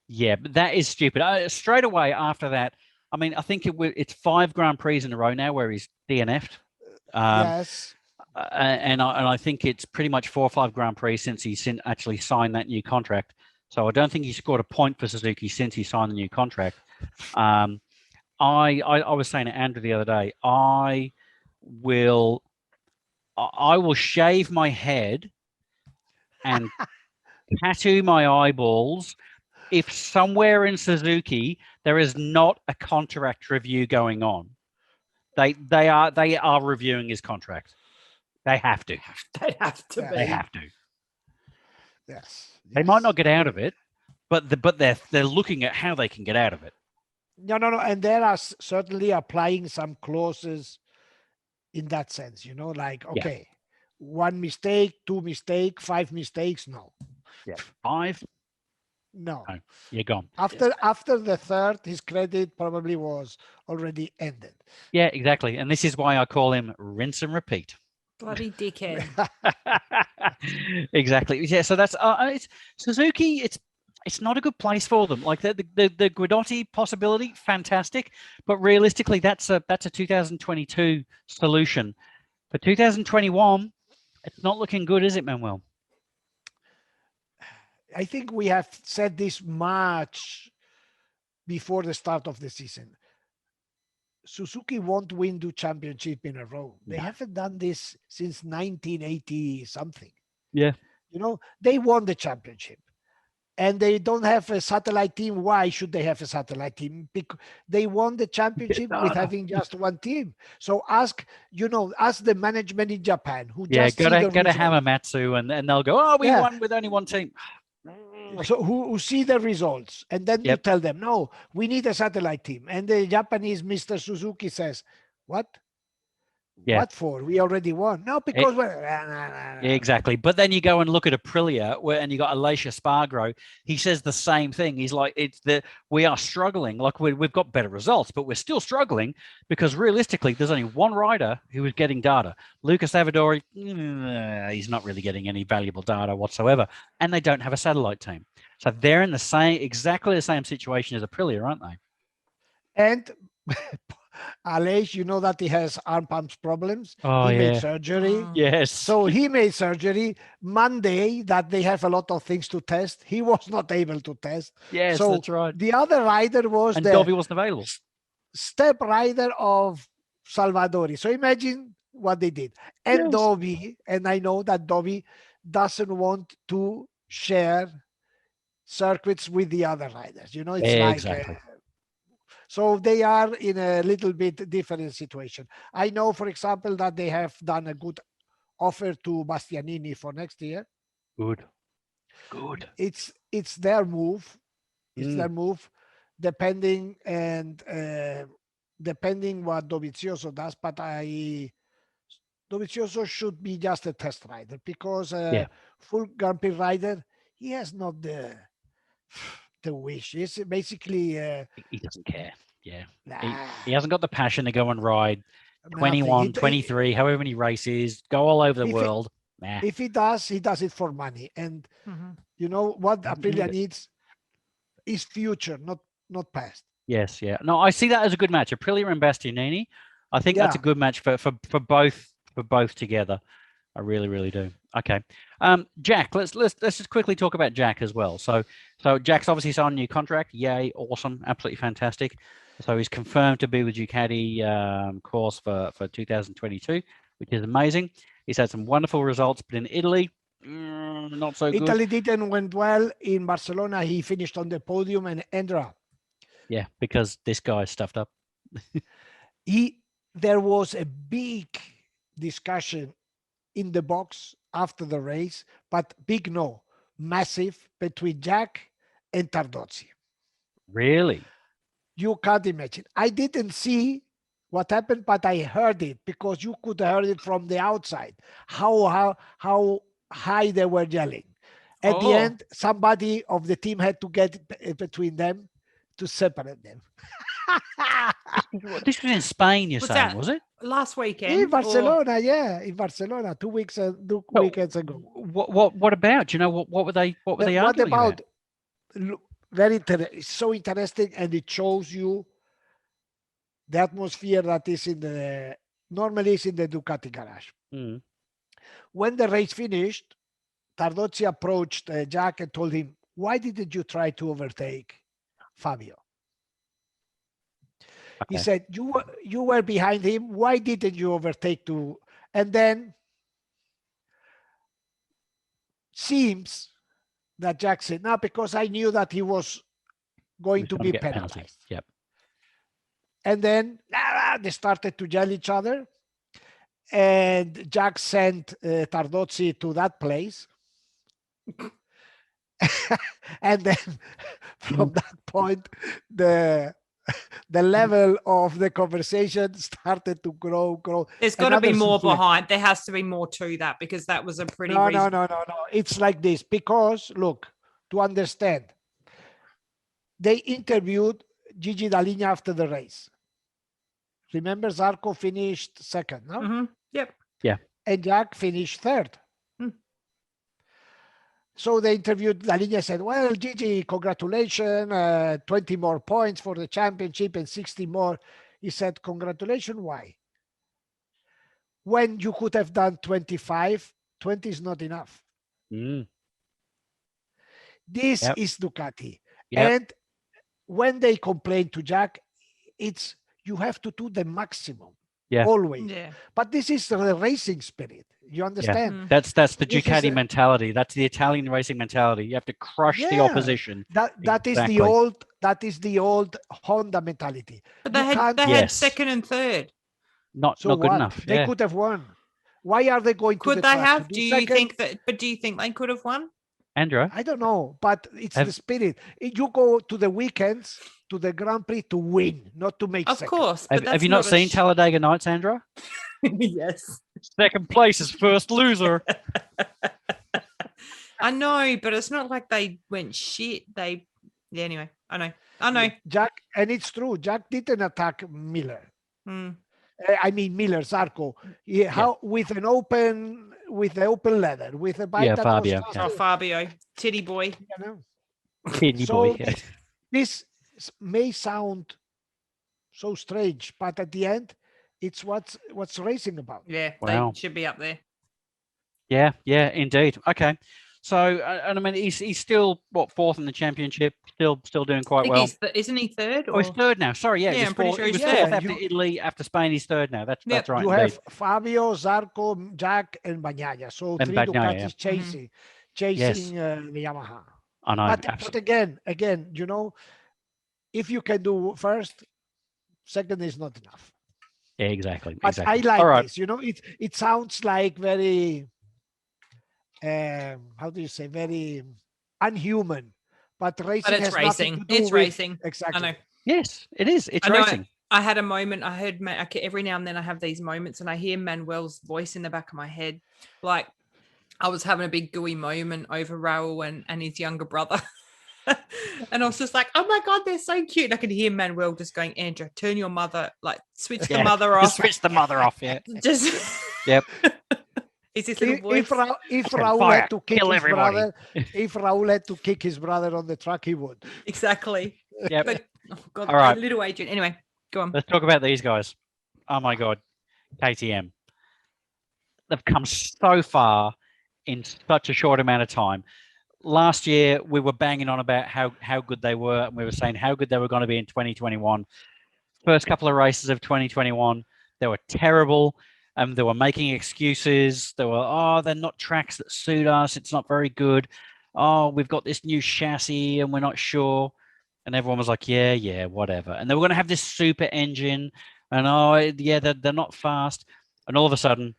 Yeah, but that is stupid. Straight away after that, I mean, I think it's 5 Grand Prix in a row now where he's DNF'd. Yes. And I think it's pretty much 4 or 5 Grand Prix since he actually signed that new contract. So I don't think he scored a point for Suzuki since he signed the new contract. I was saying to Andrew the other day, I will shave my head and tattoo my eyeballs if somewhere in Suzuki there is not a contract review going on. They are reviewing his contract. They have to. they have to Yeah. be. They have to. Yes. They might not get out of it, but they're looking at how they can get out of it. No. And there are certainly applying some clauses in that sense, you know, like, okay, 1 mistake, 2 mistake, 5 mistakes. No. Yeah. 5. No. No, you're gone. After the third, his credit probably was already ended. Yeah, exactly. And this is why I call him rinse and repeat. Bloody dickhead. Exactly. Yeah. So that's it's Suzuki. It's not a good place for them. Like the Guidotti possibility, fantastic, but realistically, that's a 2022 solution. For 2021, it's not looking good, is it, Manuel? I think we have said this much before the start of the season. Suzuki won't win the championship in a row. They haven't done this since 1980 something. Yeah. You know, they won the championship and they don't have a satellite team. Why should they have a satellite team? Because they won the championship with having just one team. So ask the management in Japan who just go to Hamamatsu and they'll go, oh, we won with only one team. So who see the results and then you tell them, no, we need a satellite team. And the Japanese Mr. Suzuki says, what? Yeah. What for? We already won. No, because exactly. But then you go and look at Aprilia, and you got Alessio Spargro. He says the same thing. He's like, we are struggling. Like we've got better results, but we're still struggling because realistically, there's only one rider who is getting data. Lucas Avadori, he's not really getting any valuable data whatsoever, and they don't have a satellite team. So they're in exactly the same situation as Aprilia, aren't they? And Aleix, you know that he has arm pumps problems. Oh, he made surgery. Yes. So he made surgery. Monday, that they have a lot of things to test, he was not able to test. Yes, so that's right. The other rider was and the Dovi wasn't available. Step rider of Salvadori. So imagine what they did. And Dovi, and I know that Dovi doesn't want to share circuits with the other riders. You know, it's Exactly. so they are in a little bit different situation. I know, for example, that they have done a good offer to Bastianini for next year. Good. It's their move. It's their move, depending what Dovizioso does. But Dovizioso should be just a test rider, because full Grand Prix rider, he has not the wish. He's basically He doesn't care. Yeah. nah, He hasn't got the passion to go and ride nothing. 21, 23, however many races, go all over the world. If he does it for money. And you know what Aprilia needs is future, not past. Yes, yeah. No, I see that as a good match. Aprilia and Bastianini. I think that's a good match for both together. I really, really do. Okay. Jack, let's just quickly talk about Jack as well. So Jack's obviously signed a new contract. Yay, awesome, absolutely fantastic. So he's confirmed to be with Ducati course for 2022, which is amazing. He's had some wonderful results, but in Italy, not so good. Italy didn't went well. In Barcelona, he finished on the podium, and Enea. Yeah, because this guy stuffed up. There was a big discussion in the box after the race, but massive, between Jack and Tardozzi. Really? You can't imagine. I didn't see what happened, but I heard it, because you could heard it from the outside, how high they were yelling. At the end, somebody of the team had to get between them to separate them. This was in Spain, you're saying, was it? Last weekend? In Barcelona, in Barcelona, 2 weekends ago. What about? Do you know what were they arguing about? So interesting, and it shows you the atmosphere that is normally is in the Ducati garage. When the race finished, Tardozzi approached Jack and told him, "Why didn't you try to overtake Fabio?" Okay. He said, "You were behind him. Why didn't you overtake to?" And then seems that Jack said, "No, because I knew that he was going to be penalized." Yep. And then they started to yell each other, and Jack sent Tardozzi to that place. And then from that point, the level of the conversation started to grow. There's got to be more behind. There has to be more to that, because that was a pretty no. It's like this, because look, to understand, they interviewed Gigi Dall'Igna after the race. Remember, Zarco finished second, no? Yep. Yeah. And Jack finished third. So they interviewed Dall'Igna and said, "Well, Gigi, congratulations, 20 more points for the championship and 60 more. He said, "Congratulations, why? When you could have done 25, 20 is not enough." This is Ducati. And when they complain to Jack, it's you have to do the maximum. Always. But this is the racing spirit. You understand? That's the Ducati mentality. That's the Italian racing mentality. You have to crush the opposition. That is the old Honda mentality. But they had second and third. Not good enough. They could have won. Why are they going to Could they have? Do you think they could have won? Andrew? I don't know, but it's the spirit. You go to the weekends, to the Grand Prix to win, not to make second. Of course. Have you not seen Talladega Nights, Andrew? Yes. Second place is first loser. I know, but it's not like they went shit. Anyway, I know. Jack, and it's true, Jack didn't attack Miller. I mean Miller, Zarco. With the open leather, with a bike that Fabio. Was Fabio, titty boy. You know? Titty boy. This may sound so strange, but at the end, it's what's racing about. Yeah, wow. They should be up there. Yeah, indeed. Okay. So, and I mean, he's still fourth in the championship, still doing quite well. Isn't he third? Oh, he's third now. Sorry, yeah, Yeah, I'm pretty sure he was he's fourth third. after Italy, after Spain. He's third now. That's right. You indeed. have Fabio, Zarco, Jack, and Bagnaia. So And 3 Bagnaia, Ducatis yeah. chasing the Yamaha. I know. But again, you know, if you can do first, second is not enough. Yeah, exactly. But exactly. I like this. You know, it sounds like very, how do you say, very unhuman. But racing has nothing to do with racing. Exactly. I know. Yes, it is. It's racing. I had a moment. I heard every now and then I have these moments, and I hear Manuel's voice in the back of my head, like I was having a big gooey moment over Raul and his younger brother. And I was just like, oh my God, they're so cute. And I could hear Manuel just going, Andrew, turn your mother, like switch the mother off. Switch the mother off, yeah. Just Yep. Is this little voice? If Raul had to kick his brother, if Raul had to kick his brother on the track, he would. Exactly. Yep. But, oh God, all right. Little Adrian. Anyway, go on. Let's talk about these guys. Oh my God. KTM. They've come so far in such a short amount of time. Last year, we were banging on about how good they were, and we were saying how good they were going to be in 2021. First couple of races of 2021, they were terrible. They were making excuses. They were, they're not tracks that suit us. It's not very good. Oh, we've got this new chassis and we're not sure. And everyone was like, yeah, whatever. And they were going to have this super engine. And they're not fast. And all of a sudden,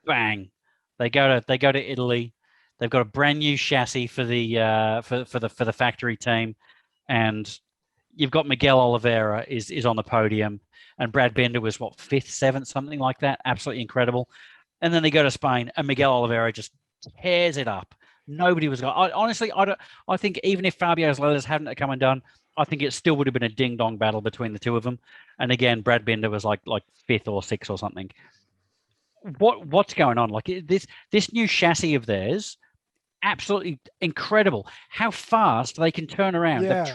bang, they go to Italy. They've got a brand new chassis for the factory team, and you've got Miguel Oliveira is on the podium, and Brad Binder was fifth, seventh, something like that. Absolutely incredible. And then they go to Spain, and Miguel Oliveira just tears it up. Nobody was going. Honestly, I think even if Fabio's letters hadn't come undone, I think it still would have been a ding dong battle between the two of them. And again, Brad Binder was like fifth or sixth or something. What's going on? Like this new chassis of theirs. Absolutely incredible how fast they can turn around. Yeah.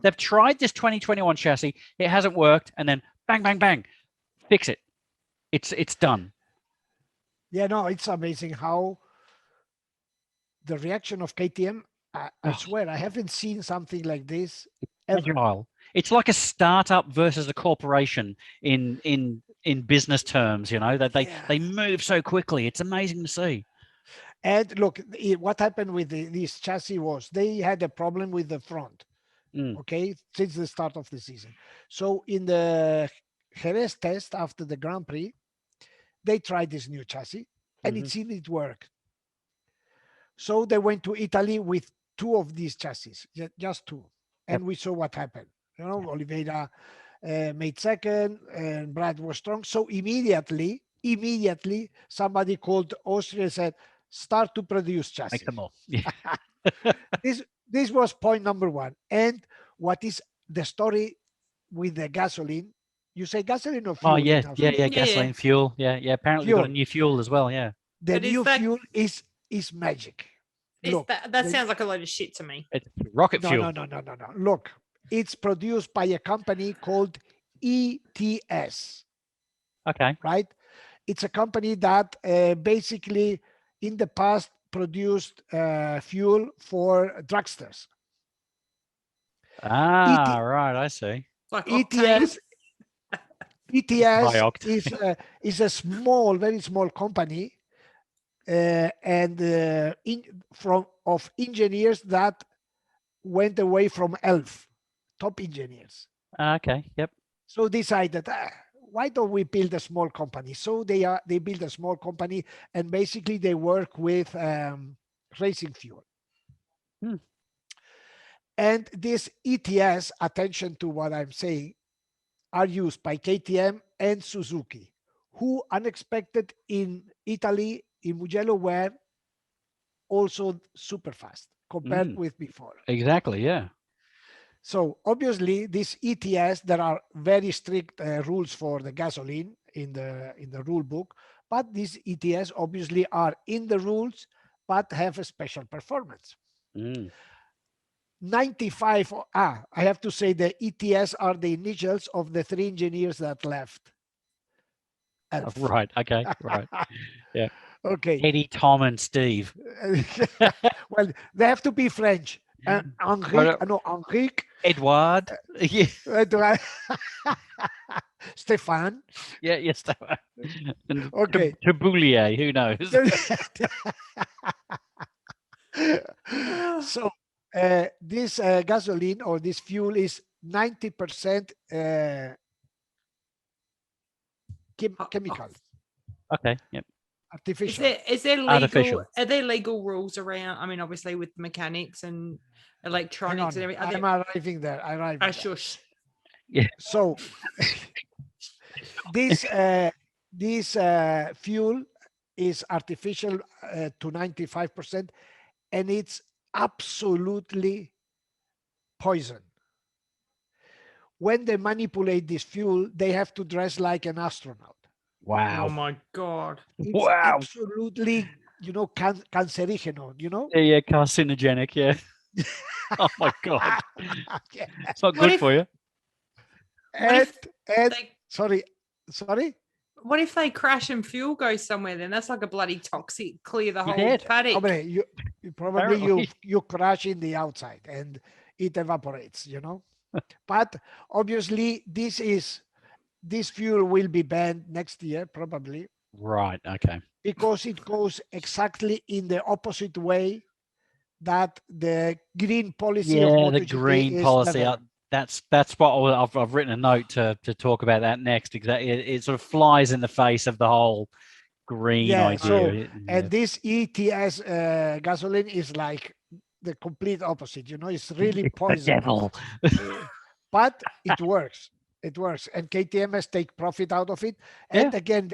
They've tried this 2021 chassis. It hasn't worked. And then bang, bang, bang, fix it. It's done. Yeah, no, it's amazing how the reaction of KTM, I swear, I haven't seen something like this ever. It's like a startup versus a corporation in business terms, you know, that they move so quickly. It's amazing to see. And look, what happened with this chassis was they had a problem with the front, okay, since the start of the season. So in the Jerez test after the Grand Prix, they tried this new chassis, and it seemed it worked. So they went to Italy with two of these chassis, just two, and we saw what happened. You know, Oliveira made second, and Brad was strong. So immediately, somebody called Austria and said, start to produce chassis. Make them all. Yeah. This was point number one. And what is the story with the gasoline? You say gasoline or fuel? Oh yeah, gasoline, fuel. Yeah. Apparently they've got a new fuel as well. Yeah. The new fuel is magic. Look, that sounds like a load of shit to me. It's rocket fuel. No. Look, it's produced by a company called ETS. Okay. Right? It's a company that basically in the past produced fuel for drugstores. Right, I see. Like ETS is a small, very small company, and of engineers that went away from ELF, top engineers. Okay, yep. So decided, why don't we build a small company? So they build a small company, and basically they work with racing fuel. And this ETS, attention to what I'm saying, are used by KTM and Suzuki, who unexpected in Italy, in Mugello, were also super fast compared with before. Exactly, yeah. So obviously this ETS, there are very strict rules for the gasoline in the rule book, but these ETS obviously are in the rules, but have a special performance. 95, I have to say the ETS are the initials of the three engineers that left. Right, okay, right. Yeah. Okay. Eddie, Tom, and Steve. Well, they have to be French. Enrique, no, Enrique. Edouard. Yeah. Stéphane. Yeah, yes. And Okay. Taboulier, who knows? So this gasoline or this fuel is 90% chemical, Okay. Yep. artificial. Is there legal? Artificial. Are there legal rules around? I mean, obviously with mechanics and electronics and everything. I'm arriving there. Shush. Yeah. So this fuel is artificial to 95%, and it's absolutely poison. When they manipulate this fuel, they have to dress like an astronaut. Wow. Oh my God. It's Wow. absolutely, cancerígeno, Yeah, carcinogenic. Yeah. Oh my God. Yeah. It's not good for you. And They- sorry. What if they crash and fuel goes somewhere? Then that's like a bloody toxic. Clear the whole dead. paddock. Hombre, you Apparently. you crash in the outside and it evaporates, But obviously this fuel will be banned next year probably, Right. Okay. because it goes exactly in the opposite way that the green policy of Yeah, MotoGP the green is policy. developed. That's what I've written a note to talk about that next. Exactly. It sort of flies in the face of the whole green Yeah, idea. so, Yeah. And this ETS gasoline is like the complete opposite, it's really It's the poison. devil. But it works. It works. And KTM has take profit out of it. And again,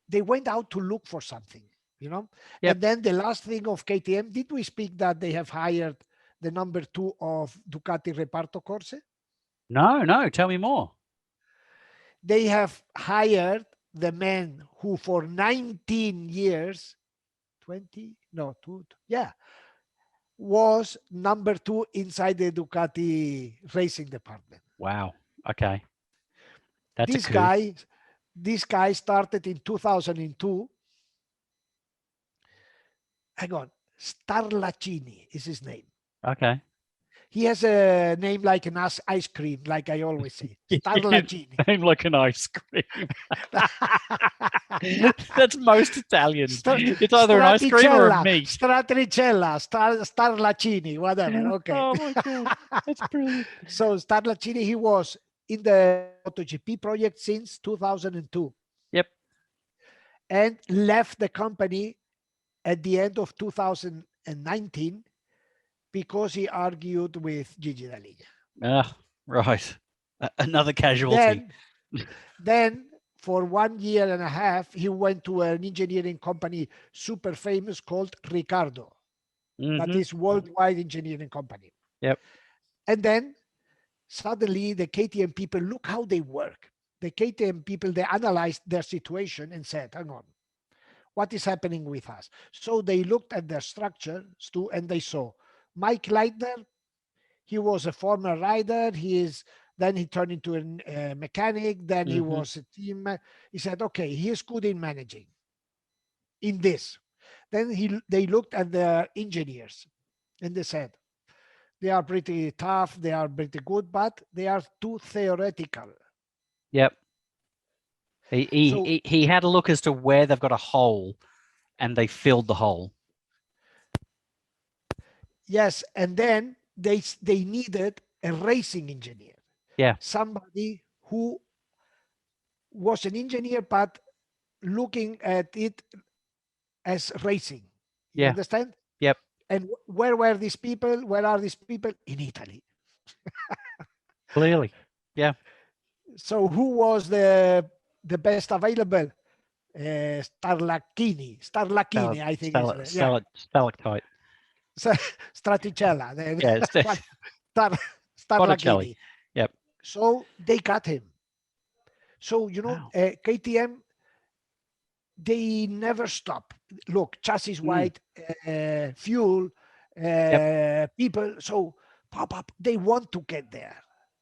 they went out to look for something, Yep. And then the last thing of KTM, did we speak that they have hired the number 2 of Ducati Reparto Corse? No. Tell me more. They have hired the man who for 19 years, 20, no, 2, yeah, was number 2 inside the Ducati racing department. Wow. Okay. That's This a coup. This guy started in 2002. Hang on, Starlacini is his name. Okay. He has a name like an ice cream, like I always say. Starlacini. Name like an ice cream. That's most Italian. It's either an ice cream or a meat. Stratricella, Starlacini, whatever. Okay. Oh my God. That's brilliant. So Starlacini, he was in the MotoGP project since 2002. Yep. And left the company at the end of 2019 because he argued with Gigi D'Aligna. Right. Another casualty. Then for 1 year and a half, he went to an engineering company super famous called Ricardo. That is worldwide engineering company. Yep. And then suddenly the KTM people, look how they work. The KTM people, they analyzed their situation and said, hang on, what is happening with us? So they looked at their structure too, and they saw Mike Leitner. He was a former rider. Then he turned into a mechanic. Then he was a team. He said, okay, he is good in managing in this. Then they looked at their engineers and they said, they are pretty tough. They are pretty good, but they are too theoretical. Yep. He had a look as to where they've got a hole, and they filled the hole. Yes, and then they needed a racing engineer. Yeah. Somebody who was an engineer, but looking at it as racing. You understand? Yep. And where were these people? Where are these people? In Italy. Clearly. Yeah. So who was the best available? Starlacchini, I think. Stalactite. Straticella. Yeah. Starlacchini. Yep. So they got him. So, Wow. KTM, they never stop. Look, chassis white, fuel, people. So pop up. They want to get there.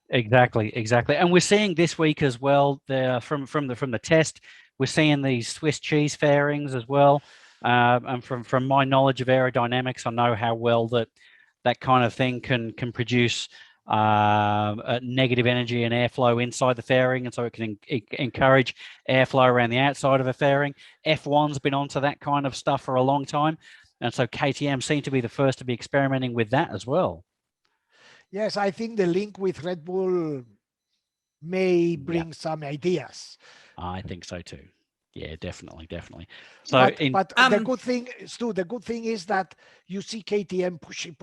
Exactly. And we're seeing this week as well, from the test, we're seeing these Swiss cheese fairings as well. And from my knowledge of aerodynamics, I know how well that kind of thing can produce negative energy and airflow inside the fairing, and so it can encourage airflow around the outside of a fairing. F1's been onto that kind of stuff for a long time, and so KTM seem to be the first to be experimenting with that as well. Yes, I think the link with Red Bull may bring some ideas. I think so too. Yeah, definitely. So, but the good thing, Stu, the good thing is that you see KTM pushing.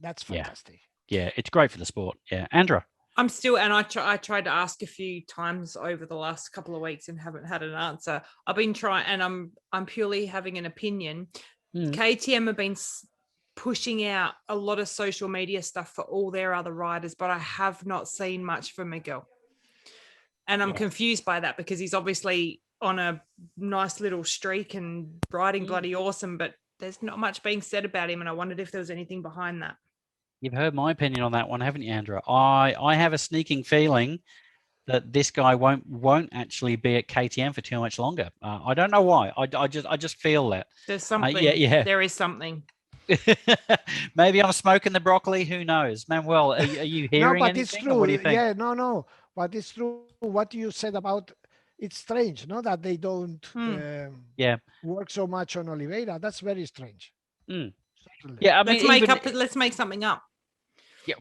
That's fantastic. Yeah, it's great for the sport. Yeah, Andra. I'm still, and I tried to ask a few times over the last couple of weeks and haven't had an answer. I've been trying, and I'm purely having an opinion. KTM have been pushing out a lot of social media stuff for all their other riders, but I have not seen much for Miguel. And I'm confused by that because he's obviously on a nice little streak and riding bloody awesome, but there's not much being said about him. And I wondered if there was anything behind that. You've heard my opinion on that one, haven't you, Andra? I have a sneaking feeling that this guy won't actually be at KTM for too much longer. I don't know why. I just feel that there's something. There is something. Maybe I'm smoking the broccoli. Who knows, Manuel? Are you hearing anything? It's true. What do you think? Yeah, no, but it's true. What you said about it's strange, no, that they don't work so much on Oliveira. That's very strange. Yeah, I mean, let's make something up. Yeah.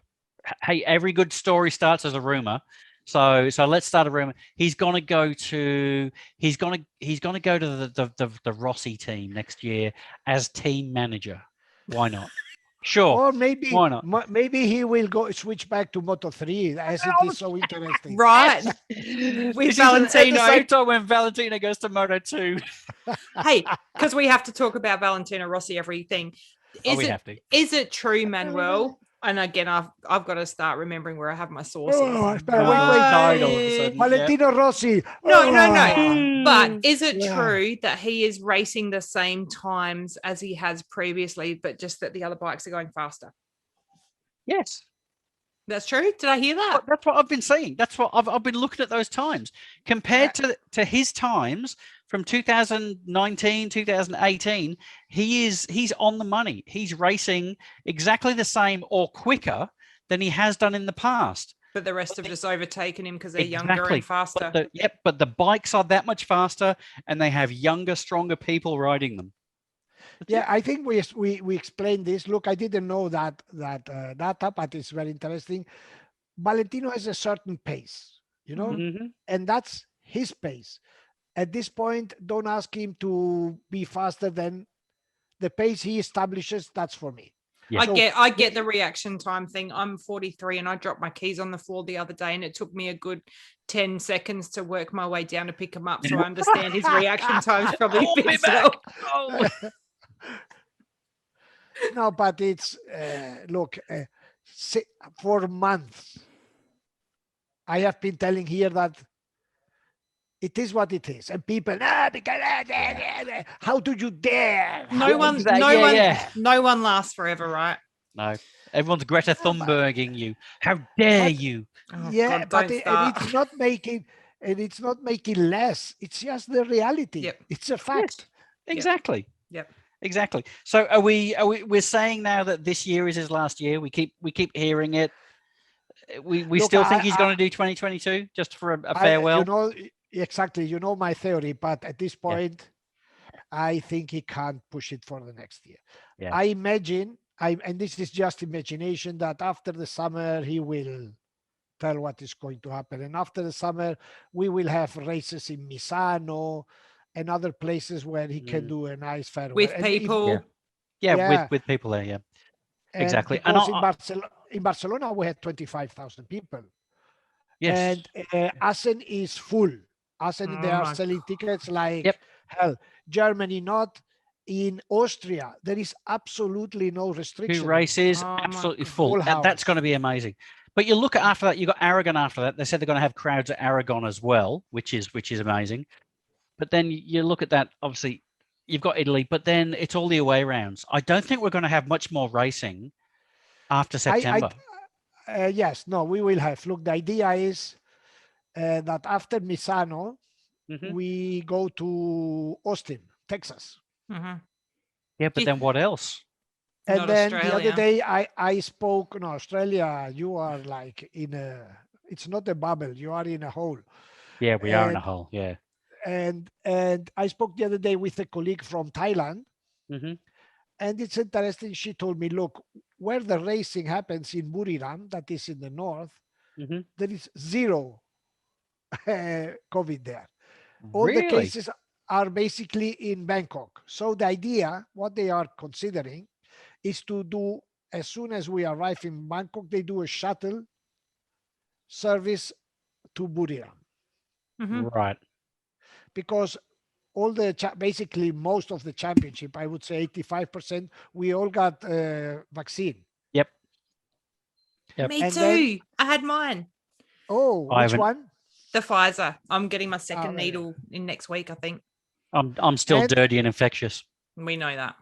Hey, every good story starts as a rumor. So let's start a rumor. He's gonna go to the Rossi team next year as team manager. Why not? Sure. Or maybe why not? Maybe he will switch back to Moto3 as it is so interesting. Right. With Valentino. At the same time when Valentino goes to Moto2. Hey, because we have to talk about Valentino Rossi everything. Is it true, Manuel? And again, I've got to start remembering where I have my sources. Wait. Valentino Rossi. No. But is it true that he is racing the same times as he has previously, but just that the other bikes are going faster? Yes. That's true. Did I hear that? That's what I've been saying. That's what I've been looking at those times compared to his times from 2019, 2018. He's on the money. He's racing exactly the same or quicker than he has done in the past. But the rest have just overtaken him because they're younger and faster. But the bikes are that much faster, and they have younger, stronger people riding them. I think we explained this. Look, I didn't know that data, but it's very interesting. Valentino has a certain pace, and that's his pace. At this point, don't ask him to be faster than the pace he establishes. That's for me. Yeah. I get the reaction time thing. I'm 43 and I dropped my keys on the floor the other day and it took me a good 10 seconds to work my way down to pick them up. So I understand his reaction time is probably a bit slow. No, but it's look, for months I have been telling here that it is what it is, and people, how do you dare? No one lasts forever, right? No, everyone's Greta Thunberging you. How dare you? Yeah, God, it's not making less. It's just the reality. Yep. It's a fact. Yes, exactly. Yep. Exactly. So we're saying now that this year is his last year. We keep hearing it. We still think he's going to do 2022 just for a farewell. Exactly. You know my theory, but at this point, I think he can't push it for the next year. Yeah. I imagine, and this is just imagination, that after the summer he will tell what is going to happen, and after the summer we will have races in Misano and other places where he can do a nice farewell with people. With people there. Yeah, exactly. And in Barcelona we had 25,000 people. Yes, and Assen is full. Assen, they are selling tickets like hell. Germany not. In Austria, there is absolutely no restriction. 2 races, absolutely full. That's going to be amazing. But you look at after that, you got Aragon after that. They said they're going to have crowds at Aragon as well, which is amazing. But then you look at that, obviously, you've got Italy, but then it's all the away rounds. I don't think we're going to have much more racing after September. Yes, no, we will have. Look, the idea is that after Misano, we go to Austin, Texas. Mhm. Yeah, but Yeah. then what else? And Not then the Australia. other day I spoke, no, Australia, you are like in it's not a bubble, you are in a hole. Yeah, we are in a And hole. Yeah. and I spoke the other day with a colleague from Thailand, Mm-hmm. and it's interesting. She told me, look, where the racing happens in Buriram, that is in the north, Mm-hmm. there is zero COVID there. All the Really? cases are basically in Bangkok. So the idea, what they are considering, is to do, as soon as we arrive in Bangkok, they do a shuttle service to Buriram, Mhm. Right. because all the basically most of the championship, I would say 85%, we all got vaccine. Yep. Yep. Me And then, too. I had mine. oh, I which haven't. one? The Pfizer. I'm getting my second Very needle in next week, I think. I'm still And dirty and infectious. We know that.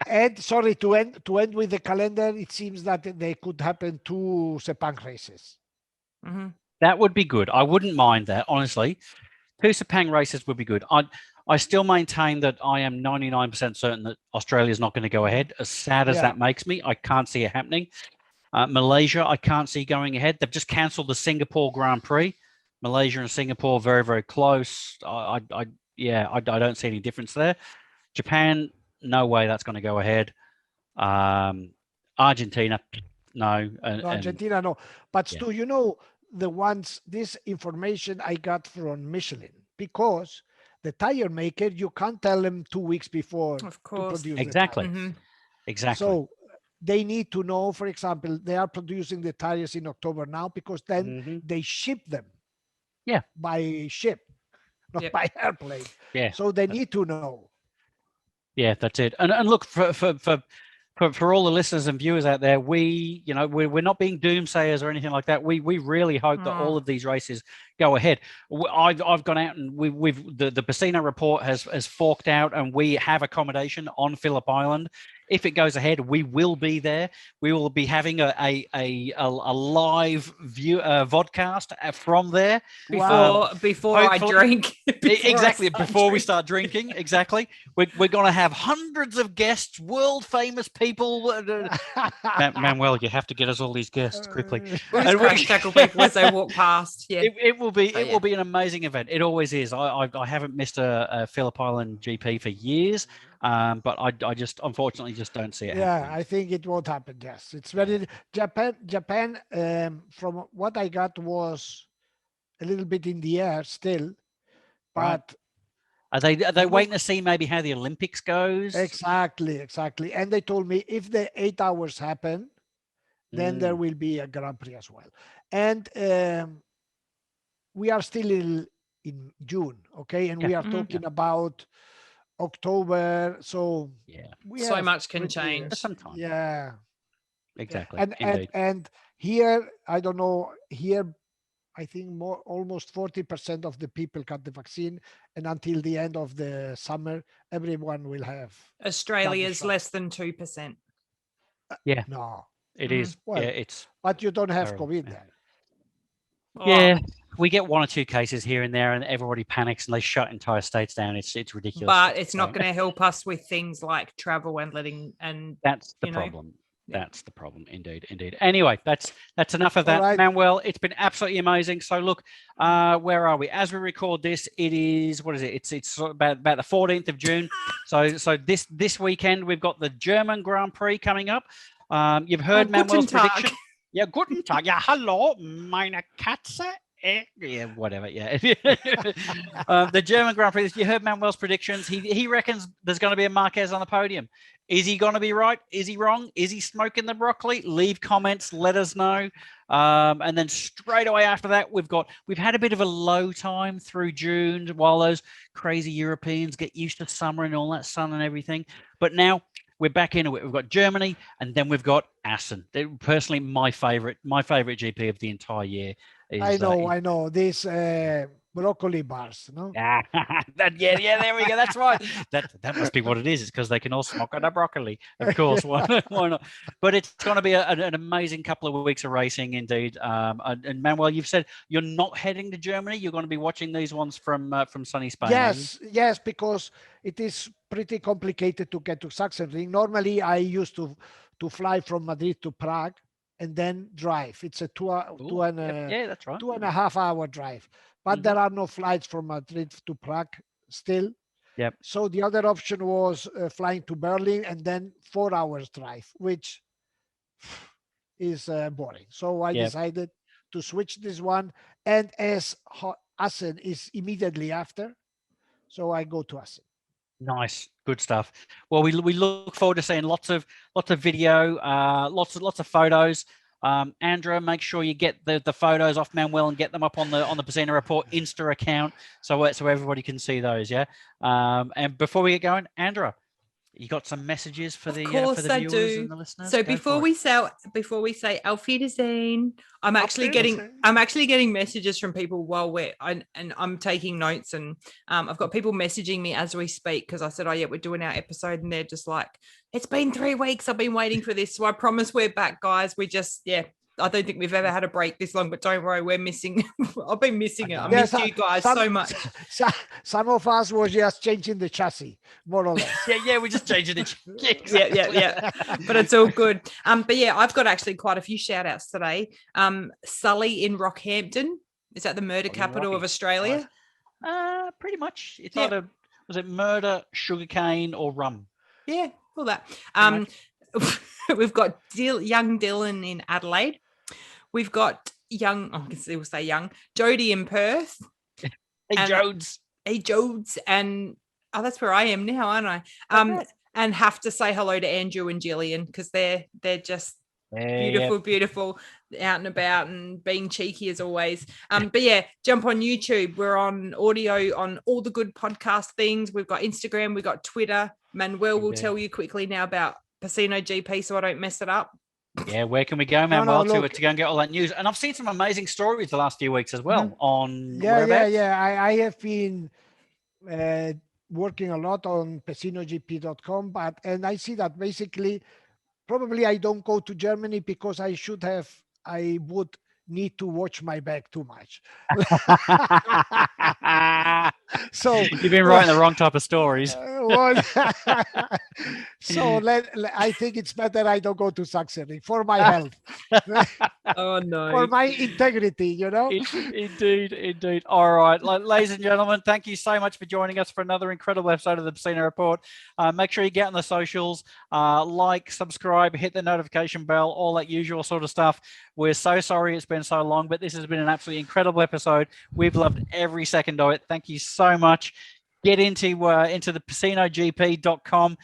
and sorry, to end with the calendar, it seems that they could happen 2 Sepang races. Hmm. That would be good. I wouldn't mind that, honestly. 2 Sepang races would be good. I still maintain that I am 99% certain that Australia is not going to go ahead. As sad as Yeah. that makes me, I can't see it happening. Malaysia, I can't see going ahead. They've just cancelled the Singapore Grand Prix. Malaysia and Singapore very, very close. I don't see any difference there. Japan, no way that's going to go ahead. Argentina, no. No, Argentina, no. But Yeah. Stu, this information I got from Michelin, because the tire maker, you can't tell them 2 weeks before Of to course. produce Exactly. the tires. Mhm. Exactly. So they need to know, for example, they are producing the tires in October now, because then Mhm. they ship them Yeah. by ship, not Yep. by airplane. Yeah. So they need to know. Yeah, that's it. And look, for all the listeners and viewers out there, we're not being doomsayers or anything like that. We really hope that all of these races go ahead. I've gone out and we've the Pecino report has forked out, and we have accommodation on Phillip Island. If it goes ahead, we will be there. We will be having a live view vodcast from there. Before I hopefully- drink. Exactly, before we start drinking. Exactly. We're going to have hundreds of guests, world famous people. Manuel, you have to get us all these guests quickly. We'll just crack tackle people as they walk past. Yeah. It will be So, will be an amazing event. It always is. I haven't missed a Phillip Island GP for years, but I just unfortunately just don't see it Yeah, happening. I think it won't happen. Yes, it's very Japan. From what I got, was a little bit in the air still, Right. but Are they look- waiting to see maybe how the Olympics goes? exactly. And they told me if the 8 hours happen, then there will be a Grand Prix as well. And we are still in June, okay, and we are talking about October. So Yeah, we So have much can pretty- change. for some time. Yeah. Exactly. And Indeed. and here, I don't know, here I think almost 40% of the people got the vaccine, and until the end of the summer, everyone will have. Australia's shot. less than 2%. Yeah, No, it is. well, Yeah, it's but you don't have terrible, COVID yeah. there. Yeah, we get 1 or 2 cases here and there, and everybody panics and they shut entire states down. It's ridiculous. But it's not going to help us with things like travel and letting and That's the you know. problem. Yeah. That's the problem. Indeed. Anyway, that's enough of All that. right. Manuel, it's been absolutely amazing. So look, where are we? As we record this, it is, what is it? It's about the 14th of June. So this weekend we've got the German Grand Prix coming up. You've heard Manuel's Guten Tag. prediction. Yeah, guten Tag. Yeah, hallo, meine Katze. Yeah, whatever. Yeah, the German Grand Prix. You heard Manuel's predictions. He reckons there's going to be a Marquez on the podium. Is he going to be right? Is he wrong? Is he smoking the broccoli? Leave comments. Let us know. And then straight away after that, we've had a bit of a low time through June while those crazy Europeans get used to summer and all that sun and everything. But now we're back into it. We've got Germany, and then we've got Assen. They're personally my favorite GP of the entire year. I know. This broccoli bars, no? Yeah, there we go. That's right. That must be what it is. It's because they can all smoke on the broccoli. Of course, why not? But it's going to be an amazing couple of weeks of racing indeed. And Manuel, you've said you're not heading to Germany. You're going to be watching these ones from sunny Spain. Yes, because it is pretty complicated to get to Sachsenring. Normally, I used to fly from Madrid to Prague and then drive. It's a that's right. 2.5 hour drive. But there are no flights from Madrid to Prague still. Yep. So the other option was flying to Berlin and then 4 hours drive, which is boring. So I decided to switch this one. And as Assen is immediately after, so I go to Assen. Nice, good stuff. Well, we look forward to seeing lots of video, lots of photos. Andrea, make sure you get the photos off Manuel and get them up on the Pecino Report Insta account so everybody can see those. Yeah. And before we get going, Andrea, you got some messages for the viewers and the listeners. So before we say Auf Wiedersehen, I'm actually getting messages from people while I'm taking notes, and I've got people messaging me as we speak because I said, oh yeah, we're doing our episode, and they're just like, it's been 3 weeks, I've been waiting for this, so I promise we're back, guys. We just I don't think we've ever had a break this long, but don't worry, we're missing. I've been missing it. I miss you guys so much. Some of us were just changing the chassis, more or less. We're just changing the chassis. Yeah. But it's all good. But yeah, I've got actually quite a few shout outs today. Sully in Rockhampton. Is that the murder capital of Australia? Pretty much. It's either, was it murder, sugarcane, or rum? Yeah, all that. We've got young Dylan in Adelaide. We've got we'll say young Jody in Perth. Hey Jodes, and that's where I am now, aren't I? And have to say hello to Andrew and Gillian because they're just beautiful, out and about and being cheeky as always. But yeah, jump on YouTube. We're on audio on all the good podcast things. We've got Instagram, we've got Twitter. Manuel will tell you quickly now about Pecino GP so I don't mess it up. Yeah, where can we go, Manuel, to go and get all that news? And I've seen some amazing stories the last few weeks as well on I have been working a lot on pecinogp.com, and I see that basically probably I don't go to Germany because I would need to watch my back too much. So you've been writing the wrong type of stories. So I think it's better I don't go to Sachsenring for my health. Oh no, for my integrity, you know. Indeed. All right, ladies and gentlemen, thank you so much for joining us for another incredible episode of the Pecino Report. Make sure you get on the socials, like, subscribe, hit the notification bell, all that usual sort of stuff. We're so sorry it's been so long, but this has been an absolutely incredible episode. We've loved every second of it. Thank you so much. Get into the pecinogp.com.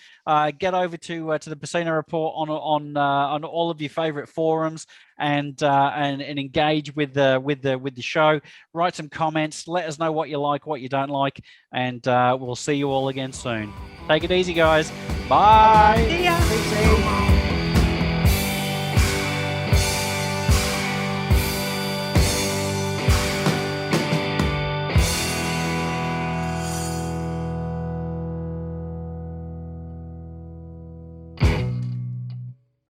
Get over to the Pecino Report on all of your favorite forums and engage with the show. Write some comments. Let us know what you like, what you don't like, and we'll see you all again soon. Take it easy, guys. Bye. See ya.